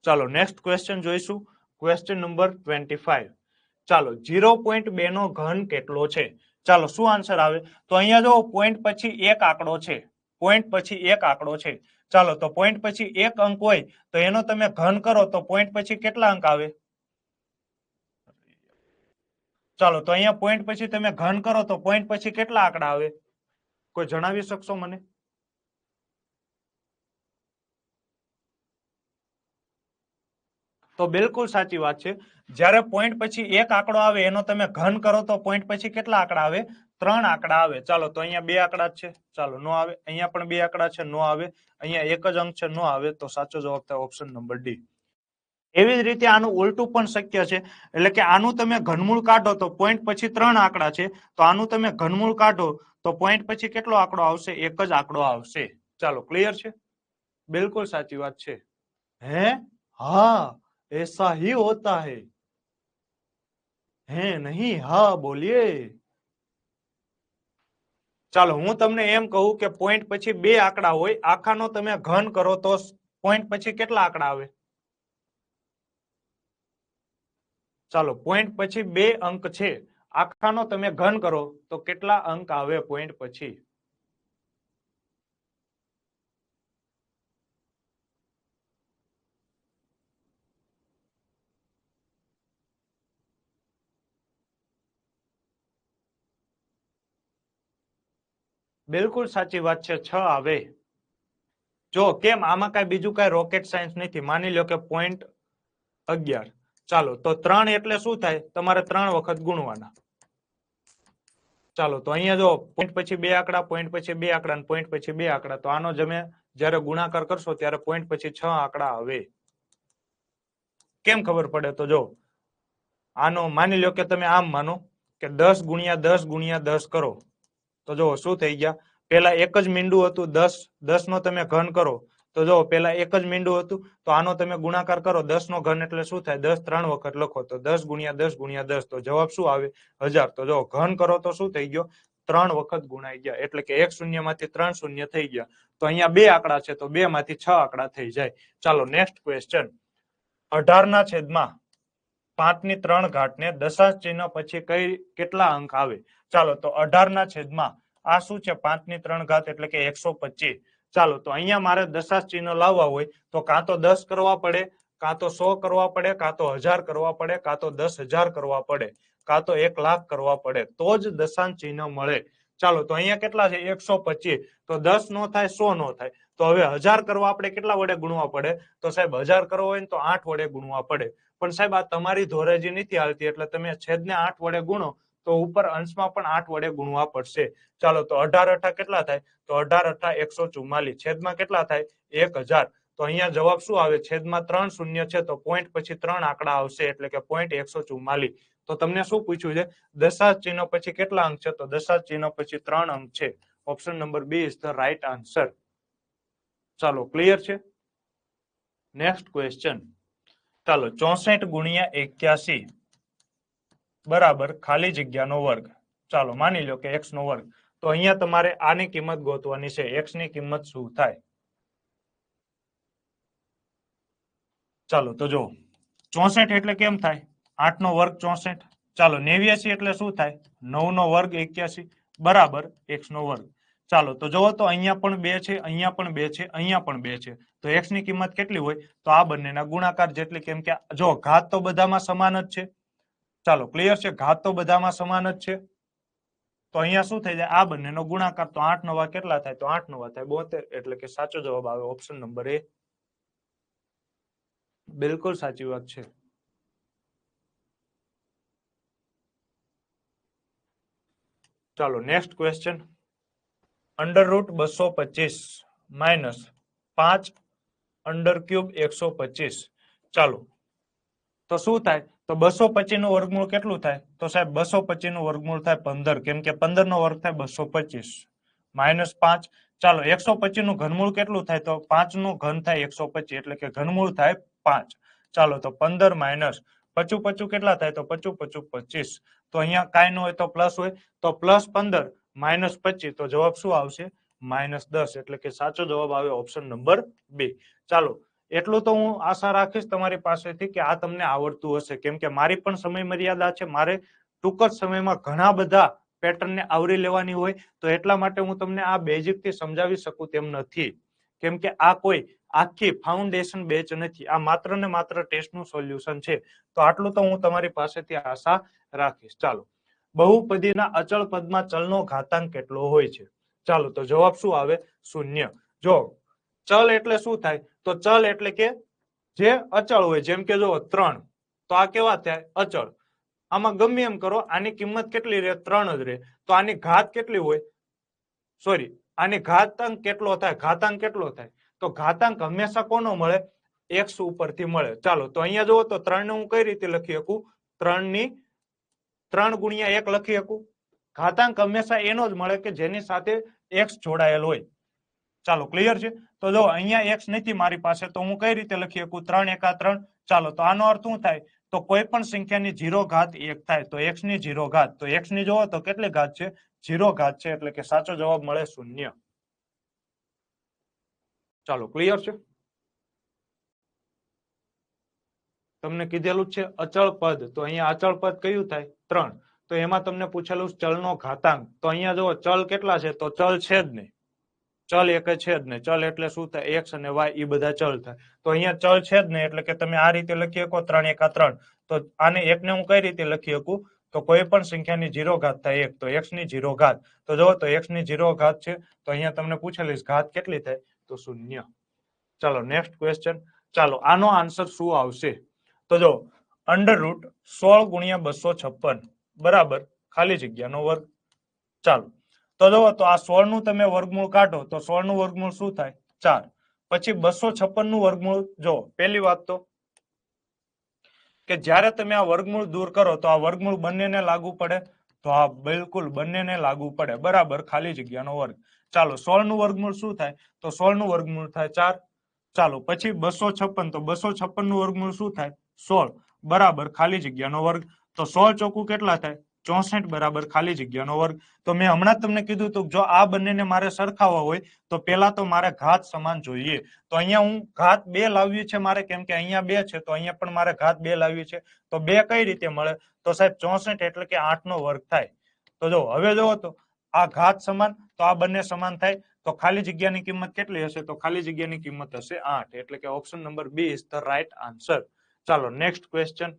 ચાલો નેક્સ્ટ ક્વેશ્ચન જોઈશું. Question number 25. ચાલો, 0.2 નો ઘન કેટલો છે? ચાલો, શું આન્સર આવે? તો અહીંયા જો પોઈન્ટ પછી એક આંકડો છે, પોઈન્ટ પછી એક આંકડો છે. ચાલો, તો પોઈન્ટ પછી એક અંક હોય તો એનો તમે ઘન કરો તો પોઈન્ટ પછી કેટલા અંક આવે? ચાલો, તો અહીંયા પોઈન્ટ પછી તમે ઘન કરો તો પોઈન્ટ પછી કેટલા આંકડા આવે? કોઈ જણાવી શકશો મને? તો બિલકુલ સાચી વાત છે. જ્યારે પોઈન્ટ પછી એક આંકડો આવે એનો તમે ઘન કરો તો પોઈન્ટ પછી કેટલા આંકડા આવે? 3 આંકડા આવે. ચાલો, તો અહીંયા 2 આંકડા છે. ચાલો, નો આવે. અહીંયા પણ 2 આંકડા છે, નો આવે. અહીંયા એક જ અંક છે, નો આવે. તો સાચો જવાબ થાય ઓપ્શન નંબર ડી. એવી જ રીતે આનું ઉલટું પણ શક્ય છે. એટલે કે આનું તમે ઘનમૂળ કાઢો તો પોઈન્ટ પછી 3 આંકડા છે, તો આનું તમે ઘનમૂળ કાઢો તો પોઈન્ટ પછી કેટલો આંકડો આવશે? એક જ આંકડો આવશે. ચાલો, ક્લિયર છે? બિલકુલ સાચી વાત છે. હે? હા, ऐसा ही होता है. હે નહીં, હા બોલીએ. ચાલો, હું તમને એમ કહું કે પોઈન્ટ પછી 2 આંકડા હોય, આખાનો તમે ઘન કરો તો પોઈન્ટ પછી કેટલા આંકડા આવે? ચાલો, પોઈન્ટ પછી 2 અંક છે, આખાનો તમે ઘન કરો તો કેટલા અંક આવે પોઈન્ટ પછી? બિલકુલ સાચી વાત છે, 6 આવે. જો કેમ? આમાં કઈ બીજું કઈ રોકેટ સાયન્સ નથી. માની લો કે પોઈન્ટ 11. ચાલો, તો 3 એટલે શું થાય? તમારે 3 વખત ગુણવાના. ચાલો, તો અહીંયા જો પોઈન્ટ પછી 2 આંકડા, પોઈન્ટ પછી 2 આંકડા અને પોઈન્ટ પછી 2 આંકડા, તો આનો તમે જ્યારે ગુણાકાર કરશો ત્યારે પોઈન્ટ પછી 6 આંકડા આવે. કેમ ખબર પડે? તો જો આનો માની લો કે તમે આમ માનો કે 10 ગુણ્યા 10 ગુણ્યા 10 કરો તો જો શું થઈ ગયા? પેલા એક જ મીંડું હતું, 10 નો તમે ઘન કરો તો જો પેલા એક જ મીંડું હતું, તો આનો તમે ગુણાકાર કરો 10 નો ઘન એટલે શું થાય? 10 3 વખત લખો તો 10 ગુણ્યા 10 ગુણ્યા 10, તો જવાબ શું આવે? 1000. તો જો ઘન કરો તો શું થઈ ગયો? 3 વખત ગુણાઈ ગયા. એટલે કે 1 શૂન્ય માંથી 3 શૂન્ય થઈ ગયા. તો અહીંયા 2 આંકડા છે, તો 2 માંથી 6 આંકડા થઈ જાય. ચાલો, નેક્સ્ટ ક્વેશ્ચન. 18 ના છેદમાં 5 ની 3 ઘાત ને દશાંશ ચિહ્ન પછી કેટલા અંક આવે? ચાલો, તો 18 ના છેદમાં આ શું છે? 5 ની 3 ઘાત એટલે કે 125. ચાલો, તો અહીંયા મારે દશાંશ ચિહ્ન લાવવા હોય તો કાં તો 10 કરવા પડે, કાં તો 100 કરવા પડે, કાં તો 1000 કરવા પડે, કાં તો 10,000 કરવા પડે, કાં તો 1 લાખ કરવા પડે, તો જ દશાંશ ચિહ્ન મળે. ચાલો, તો અહીંયા કેટલા છે? 125. તો 10 નો થાય, 100 નો થાય. તો હવે 1000 કરવા આપણે કેટલા વડે ગુણવા પડે? તો સાહેબ 1000 કરવો હોય ને તો 8 વડે ગુણવા પડે. પણ સાહેબ આ તમારી ધોરેજી નથી હાલતી, એટલે તમે છેદને 8 વડે ગુણો તો ઉપર અંશમાં પણ 8 વડે ગુણવા પડશે. ચાલો, તો 18 અઠા કેટલા થાય? તો 18 અઠા 144. છેદમાં કેટલા થાય? 1000. તો અહીંયા જવાબ શું આવે? છેદમાં 3 શૂન્ય છે તો પોઈન્ટ પછી 3 આંકડા આવશે એટલે કે પોઈન્ટ 144. તો તમને શું પૂછ્યું છે? દશાંશ ચિહ્ન પછી કેટલા અંક છે? તો દશાંશ ચિહ્ન પછી 3 અંક છે. Option number B is the right answer. ચાલો, ક્લિયર છે? Next question. ચાલો, 64 ગુણ્યા 81 બરાબર ખાલી જગ્યાનો વર્ગ. ચાલો, માની લો કે x નો વર્ગ. તો અહીંયા તમારે આની કિંમત ગોતવાની છે. x ની કિંમત શું થાય? ચાલો તો જો 64 એટલે કેમ થાય? 8 નો વર્ગ 64. ચાલો, 89 એટલે શું થાય? 9 નો વર્ગ 81 બરાબર x નો વર્ગ. ચાલો તો જુઓ તો અહીંયા પણ 2 છે, અહીંયા પણ 2 છે, અહીંયા પણ 2 છે. તો x ની કિંમત કેટલી હોય? તો આ બંનેના ગુણાકાર જેટલી, કેમ કે જો ઘાત તો બધામાં સમાન જ છે. ચાલો, ક્લિયર છે? ઘાત તો બધામાં સમાન જ છે. તો અહીંયા શું થઈ જાય? આ બંનેનો ગુણાકાર. તો 8 નવા કેટલા થાય? તો 8 નવા થાય 72. એટલે કે સાચો જવાબ આવે ઓપ્શન નંબર એ. બિલકુલ સાચી વાત છે. ચાલો, next question. Under route 225 minus 5 under cube 125. ચાલો, તો શું થાય? તો 225 નું વર્ગમૂળ કેટલું થાય? તો સાહેબ 225 નું વર્ગમૂળ થાય 15, કેમ કે 15 નો વર્ગ થાય 225 માઇનસ 5. ચાલો, 125 નું ઘનમૂળ કેટલું થાય? તો 5 નું ઘન થાય 125 એટલે કે ઘનમૂળ થાય 5. ચાલો, તો 15 માઇનસ 55 કેટલા થાય? તો 55 25. તો અહીંયા કાંઈ ન હોય તો પ્લસ હોય. તો પ્લસ 15 માઇનસ 25. તો જવાબ શું આવશે? -10. એટલે કે સાચો જવાબ આવે ઓપ્શન નંબર 2. ચાલો, એટલું તો હું આશા રાખીશ તમારી પાસેથી કે આ તમને આવડતું હશે, કેમ કે મારી પણ સમય મર્યાદા છે. મારે ટૂંક જ સમયમાં ઘણા બધા પેટર્નને આવરી લેવાની હોય, તો એટલા માટે હું તમને આ બેઝિક થી સમજાવી શકું તેમ નથી, કેમ કે આ કોઈ આખી ફાઉન્ડેશન બેચ નથી. આ માત્ર ને માત્ર ટેસ્ટનું સોલ્યુશન છે. તો આટલું તો હું તમારી પાસેથી આશા રાખીશ. ચાલો, બહુપદીના અચળ પદમાં ચલનો ઘાતાંક કેટલો હોય છે? ચાલો, તો જવાબ શું આવે? 0. જો ચલ એટલે શું થાય? તો ચલ એટલે કે જે અચળ હોય. જેમ કે જો 3, તો આ કેવા થાય? અચળ. આમાં ગમે એમ કરો, આની કિંમત કેટલી રહે? 3 જ રહે. તો આની ઘાત કેટલી હોય? સોરી, આની ઘાતાંક કેટલો થાય? ઘાતાંક કેટલો થાય? તો ઘાતાંક હંમેશા કોનો મળે? x ઉપરથી મળે. ચાલો, તો અહીંયા જુઓ તો 3 ને હું કઈ રીતે લખી શકું? 3 ગુણ્યા 1 લખી શકું. ઘાતાંક હંમેશા એનો જ મળે કે જેની સાથે x જોડાયેલ હોય. ચાલો, ક્લિયર છે? તો જો અહીંયા x નથી મારી પાસે, તો હું કઈ રીતે લખી શકું? 3 એકા 3. ચાલો, તો આનો અર્થ શું થાય? તો કોઈ પણ સંખ્યાની 0 ઘાત 1 થાય. તો x ની 0 ઘાત. તો x ની જોવો તો કેટલી ઘાત છે? 0 ઘાત છે. એટલે કે સાચો જવાબ મળે 0. ચાલો, ક્લિયર છે? તમને કીધેલું છે અચળ પદ. તો અહીંયા અચળ પદ કયું થાય? 3. તો એમાં તમને પૂછેલું ચલનો ઘાતાંક. તો અહીંયા જો ચલ કેટલા છે? તો ચલ છે જ નહીં. ચલ એક છે જ નહીં. ચલ એટલે શું થાય? x અને y એ બધા ચલ થાય. તો અહીંયા ચલ છે જ નહીં, એટલે કે તમે આ રીતે લખી શકો 3 એકા 3. તો આને એકને હું કઈ રીતે લખી શકું? તો કોઈ પણ સંખ્યાની 0 ઘાત થાય 1, તો x ની 0 ઘાત. તો જો તો x ની 0 ઘાત છે. તો અહીંયા તમને પૂછેલી ઘાત કેટલી થાય? તો 0. ચાલો, નેક્સ્ટ ક્વેશ્ચન. ચાલો, આનો આન્સર શું આવશે? તો જો અંડર રૂટ 16 ગુણ્યા 256 બરાબર ખાલી જગ્યાનો વર્ગ. ચાલો, તો જો તો આ 16 નું તમે વર્ગમૂળ કાઢો તો 16 નું વર્ગમૂળ શું થાય? 4. પછી 256 નું વર્ગમૂળ. જો પહેલી વાત તો કે જ્યારે તમે આ વર્ગમૂળ દૂર કરો તો આ વર્ગમૂળ બંનેને લાગુ પડે. તો આ બિલકુલ બંનેને લાગુ પડે. બરાબર ખાલી જગ્યાનો વર્ગ. ચાલો, 16 નું વર્ગમૂળ શું થાય? તો 16 નું વર્ગમૂળ થાય 4. ચાલો, પછી 256. તો 256 નું વર્ગમૂળ શું થાય? 16 બરાબર ખાલી જગ્યાનો વર્ગ. તો 16 ચોકુ કેટલા થાય? 64 બરાબર ખાલી જગ્યાનો વર્ગ. તો મેં હમણાં જ તમને કીધું હતું, જો આ બંનેને મારે સરખાવવા હોય તો પેલા તો મારે ઘાત સમાન જોઈએ. તો અહીંયા હું ઘાત 2 લાવવી છે મારે, કેમ કે અહીંયા 2 છે. તો અહીંયા પણ મારે ઘાત 2 લાવવી છે. તો 2 કઈ રીતે મળે? તો સાહેબ 64 એટલે કે 8 નો વર્ગ થાય. તો જો હવે જોવો તો આ ઘાત સમાન, તો આ બંને સમાન થાય. તો ખાલી જગ્યાની કિંમત કેટલી હશે? તો ખાલી જગ્યાની કિંમત હશે 8. એટલે કે option number B is the right answer. ચાલો, નેક્સ્ટ ક્વેશ્ચન.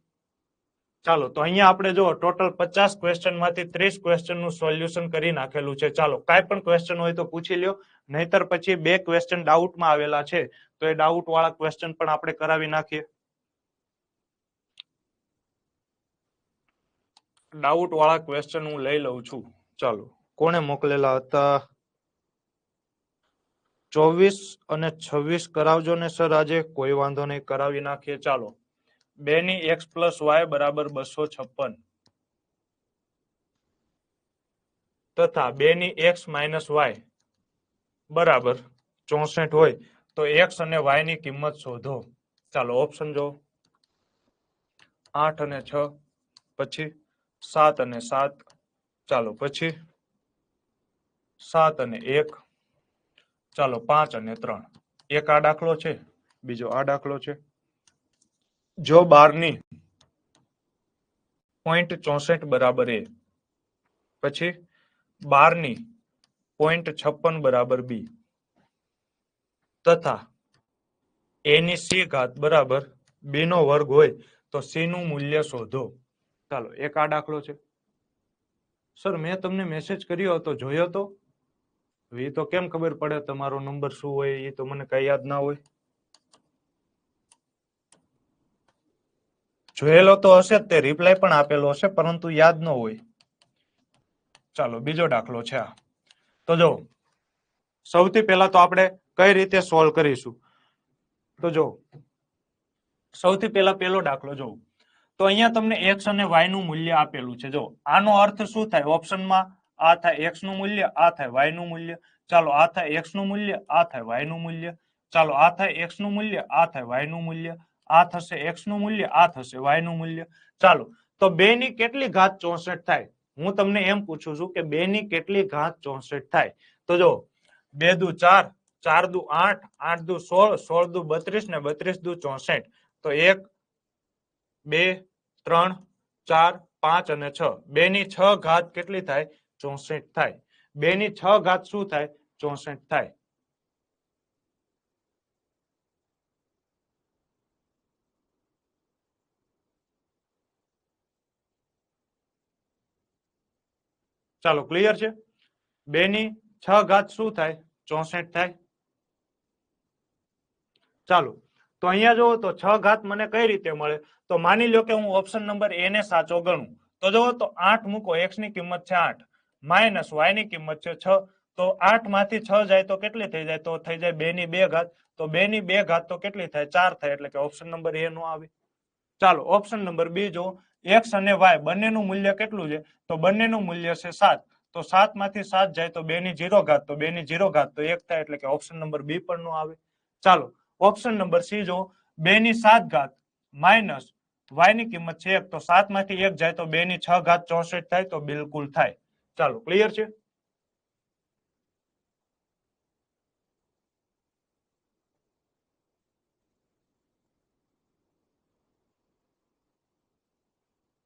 ચાલો, તો અહીંયા આપણે જો ટોટલ 50 ક્વેશ્ચન માંથી 30 ક્વેશ્ચન નું સોલ્યુશન કરી નાખેલું છે. ચાલો, કાંઈ પણ ક્વેશ્ચન હોય તો પૂછી લ્યો, નહીતર પછી 2 ક્વેશ્ચન ડાઉટમાં આવેલા છે, તો એ ડાઉટ વાળા ક્વેશ્ચન પણ આપણે કરાવી નાખીએ. ડાઉટ વાળા ક્વેશ્ચન હું લઈ લઉં છું. ચાલો, કોને મોકલેલા હતા? 24 અને 26 કરાવજો ને સર આજે, કોઈ વાંધો નહીં, કરાવી નાખીએ. ચાલો, 2 ની x પ્લસ વાય બરાબર 256 તથા 2 ની x માઇનસ વાય બરાબર 64 હોય તો x અને y ની કિંમત શોધો. ચાલો ઓપ્શન જો, 8 અને 6, પછી 7 અને 7, ચાલો પછી 7 અને 1, ચાલો 5 અને 3. એક આ દાખલો છે, બીજો આ દાખલો છે. જો 12 ની 0.64 બરાબર a, પછી 12 ની 0.56 બરાબર b તથા a ની c ઘાત બરાબર b નો વર્ગ હોય તો c નું મૂલ્ય શોધો. ચાલો એક આ દાખલો છે. સર મેં તમને મેસેજ કર્યો હતો, જોયો તો? એ તો કેમ ખબર પડે તમારો નંબર શું હોય? એ તો મને કઈ યાદ ના હોય. જોયેલો તો હશે જ, તે રિપ્લાય પણ આપેલો હશે, પરંતુ યાદ ન હોય. ચાલો બીજો દાખલો છે આ. તો જો સૌથી પહેલા તો આપણે કઈ રીતે સોલ્વ કરીશું, તો જો સૌથી પહેલા પહેલો દાખલો જો, તો અહીંયા તમને x અને y નું મૂલ્ય આપેલું છે. જો આનો અર્થ શું થાય? ઓપ્શનમાં આ થાય x નું મૂલ્ય, આ થાય y નું મૂલ્ય. ચાલો આ થાય x નું મૂલ્ય, આ થાય y નું મૂલ્ય. ચાલો આ થાય x નું મૂલ્ય, આ થાય y નું મૂલ્ય. આ થશે x નું મૂલ્ય, આ થશે y નું મૂલ્ય. ચાલો તો 2 ની કેટલી ઘાત 64 થાય? હું તમને એમ પૂછું છું કે 2 ની કેટલી ઘાત 64 થાય? તો જો 2 દુ 4, 4 દુ 8, 8 દુ 16, 16 દુ 32 ને 32 દુ 64. તો 1, 2, 3, 4, 5 અને 6. 2 ની 6 ઘાત કેટલી થાય? 64 થાય. 2 ની 6 ઘાત શું થાય? 64 થાય. ચાલો ક્લિયર છે? 2 ની 6 ઘાત શું થાય? 64 થાય. ચાલો તો અહીંયા જુઓ તો 6 ઘાત મને કઈ રીતે મળે? તો માની લો કે હું ઓપ્શન નંબર a ને સાચો ગણું, તો જુઓ તો 8 મૂકો, x ની કિંમત છે 8, માઇનસ y ની કિંમત છે 6. તો 8 માંથી 6 જાય તો કેટલી થઈ જાય? તો થઈ જાય 2 ની 2 ઘાત. તો 2 ની 2 ઘાત તો કેટલી થાય? 4 થાય. એટલે કે ઓપ્શન નંબર a નો આવે. ચાલો ઓપ્શન નંબર બી જો, x અને y બંનેનું મૂલ્ય કેટલું છે? તો બંનેનું મૂલ્ય છે 7. તો 7 માંથી 7 જાય તો 2 ની 0 ઘાત, તો 2 ની 0 ઘાત તો 1 થાય. એટલે કે ઓપ્શન નંબર બી પણ નો આવે. ચાલો ઓપ્શન નંબર સી જો, 2 ની 7 ઘાત માઇનસ y ની કિંમત છે 1, તો 7 માંથી 1 જાય તો 2 ની 6 ઘાત 64 થાય. તો બિલકુલ થાય. ચાલો ક્લિયર છે?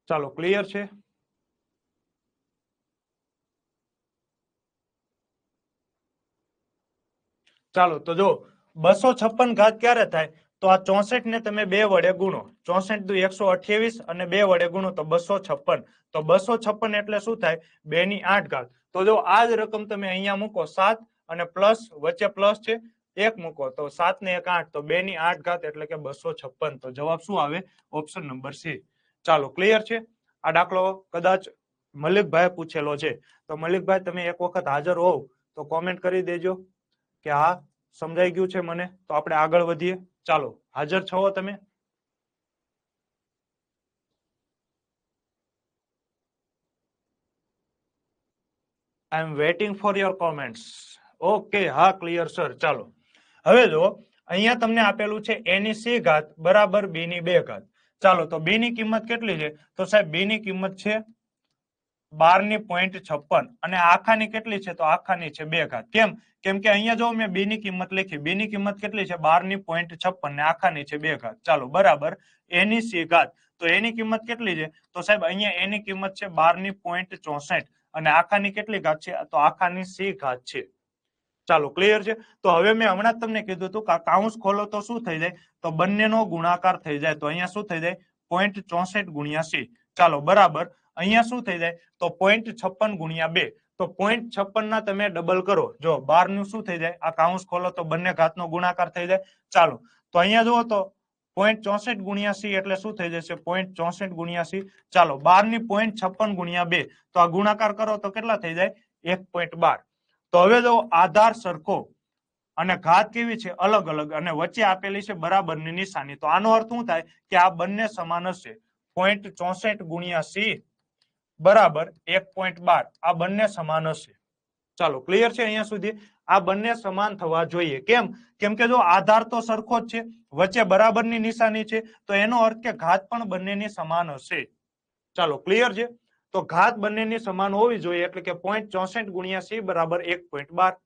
ચાલો ક્લિયર છે? ચાલો તો જો 256 ઘાત ક્યારે થાય? તો આ 64 ને તમે 2 વડે ગુણો. 64 દુ 128 અને 2 વડે ગુણો તો 256. તો 256 એટલે શું થાય? 2 ની 8 ઘાત. તો જો આ જ રકમ તમે અહીંયા મૂકો 7 અને પ્લસ વચ્ચે પ્લસ છે 1 મૂકો તો 7 ને 1 8, તો 2 ની 8 ઘાત એટલે કે 256. તો જવાબ શું આવે? Option number C. ચાલો ક્લિયર છે? આ દાખલો કદાચ મલિકભાઈ પૂછેલો છે. તો મલિકભાઈ તમે એક વખત હાજર હોવ તો કોમેન્ટ કરી દેજો કે હા સમજાઈ ગયું છે મને, તો આપણે આગળ વધીએ. ચાલો હાજર છો તમે? I am waiting for your comments. Okay, હા ક્લિયર સર. ચાલો હવે જો અહીંયા તમને આપેલું છે a ની c ઘાત બરાબર b ની 2 ઘાત. ચાલો તો b ની કિંમત કેટલી છે? તો સાહેબ b ની કિંમત છે 12 ની 0.56 અને આખાની કેટલી છે? તો આખાની છે 2 ઘાત. કેમ? કેમ કે અહીંયા જો મેં b ની કિંમત લખી, b ની કિંમત કેટલી છે? 12 ની 0.56 ને આખાની છે 2 ઘાત. ચાલો બરાબર a ની c ઘાત. તો એની કિંમત કેટલી છે? તો સાહેબ અહીંયા એની કિંમત છે 12 ની 0.64 અને આખાની કેટલી ઘાત છે? તો આખાની c ઘાત છે. ચાલો ક્લિયર છે? તો હવે મેં હમણાં જ તમને કીધું હતું કે કાઉન્સ ખોલો તો શું થઈ જાય? તો બંનેનો ગુણાકાર થઈ જાય. તો અહીંયા શું થઈ જાય? 0.64 ગુણ્યા c. ચાલો બરાબર અહીંયા શું થઈ જાય? તો 0.56 ગુણ્યા 2. તો 0.56 ના તમે ડબલ કરો. જો 12 નું શું થઈ જાય? આ કાઉન્સ ખોલો તો બંને ઘાતનો ગુણાકાર થઈ જાય. ચાલો તો અહીંયા જુઓ તો 0.64 ગુણ્યા c એટલે શું થઈ જશે? 0.64 ગુણ્યા c. ચાલો 12 ની 0.56 ગુણ્યા 2, તો આ ગુણાકાર કરો તો કેટલા થઈ જાય? 1.12. તો હવે જો આધાર સરખો અને ઘાત કેવી છે અલગ અલગ અને વચ્ચે આપેલી છે બરાબરની નિશાની તો આનો અર્થ શું થાય કે આ બંને સમાન હશે 0.64 ગુણ્યા સી બરાબર 1.12 આ બંને સમાન હશે ચાલો ક્લિયર છે અહીંયા સુધી આ બંને સમાન થવા જોઈએ કેમ કે જો આધાર તો સરખો જ છે વચ્ચે બરાબરની નિશાની છે તો એનો અર્થ કે ઘાત પણ બંનેની સમાન હશે ચાલો ક્લિયર છે તો ઘાત બંનેની સમાન હોવી જોઈએ એટલે કે 0.64 ગુણ્યા સી બરાબર 1.12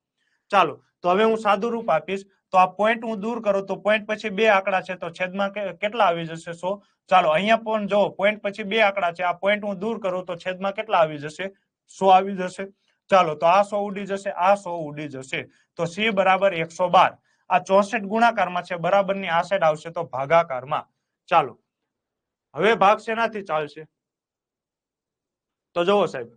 ચાલો તો હવે હું સાદું રૂપ આપીશ તો આ પોઈન્ટ હું દૂર કરું તો પોઈન્ટ પછી બે આંકડા છે તો છેદમાં કેટલા આવી જશે 100 ચાલો અહીંયા પણ જો પોઈન્ટ પછી બે આંકડા છે આ પોઈન્ટ હું દૂર કરું તો છેદમાં કેટલા આવી જશે 100 આવી જશે ચાલો તો આ 100 ઉડી જશે આ 100 ઉડી જશે તો સી બરાબર 112 આ 64 ગુણાકારમાં છે બરાબરની આ સાઈડ આવશે તો ભાગાકારમાં ચાલો હવે ભાગ શેનાથી ચાલશે તો જુઓ સાહેબ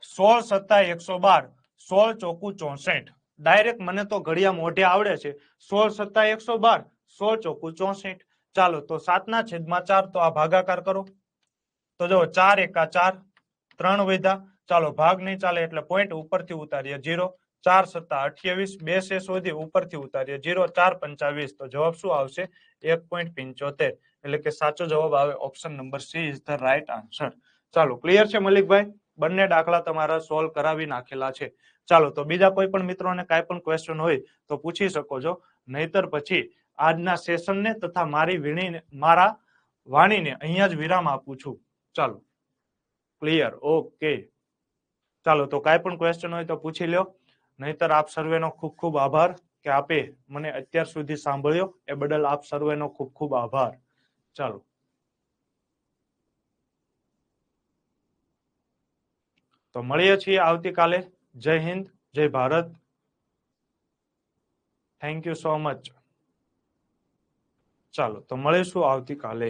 16 સત્તા 112 16 ચોકુ 64 ડાયરેક્ટ મને તો ઘડિયા મોઢે આવડે છે 16 સત્તા 112 16 ચોકુ 64 ચાલો તો 7 ના છેદમાં 4 તો આ ભાગાકાર કરો તો જો 4 એકા 4 3 વધ્યા ચાલો ભાગ નહીં ચાલે એટલે પોઈન્ટ ઉપરથી ઉતારીએ 0 4 સત્તા 28 બે શેષ વધી ઉપરથી ઉતારીએ 0 4 25 તો જવાબ શું આવશે 1.75 એટલે કે સાચો જવાબ આવે option number she is the right answer ચાલો ક્લિયર છે મલિકભાઈ બંને દાખલા તમારા સોલ્વ કરાવી નાખેલા છે ચાલો તો બીજા કોઈ પણ મિત્રોને કાંઈ પણ ક્વેશ્ચન હોય તો પૂછી શકો છો નહીતર પછી આજના સેશનને તથા મારા વાણીને અહીંયા જ વિરામ આપું છું ચાલો ક્લિયર ઓકે ચાલો તો કાંઈ પણ ક્વેશ્ચન હોય તો પૂછી લ્યો નહીતર આપ સર્વેનો ખૂબ ખૂબ આભાર કે આપે મને અત્યાર સુધી સાંભળ્યો એ બદલ આપ સર્વેનો ખૂબ ખૂબ આભાર ચાલો તો મળીએ છીએ આવતીકાલે જય હિન્દ જય Bharat thank you so much ચાલો તો મળીશું આવતીકાલે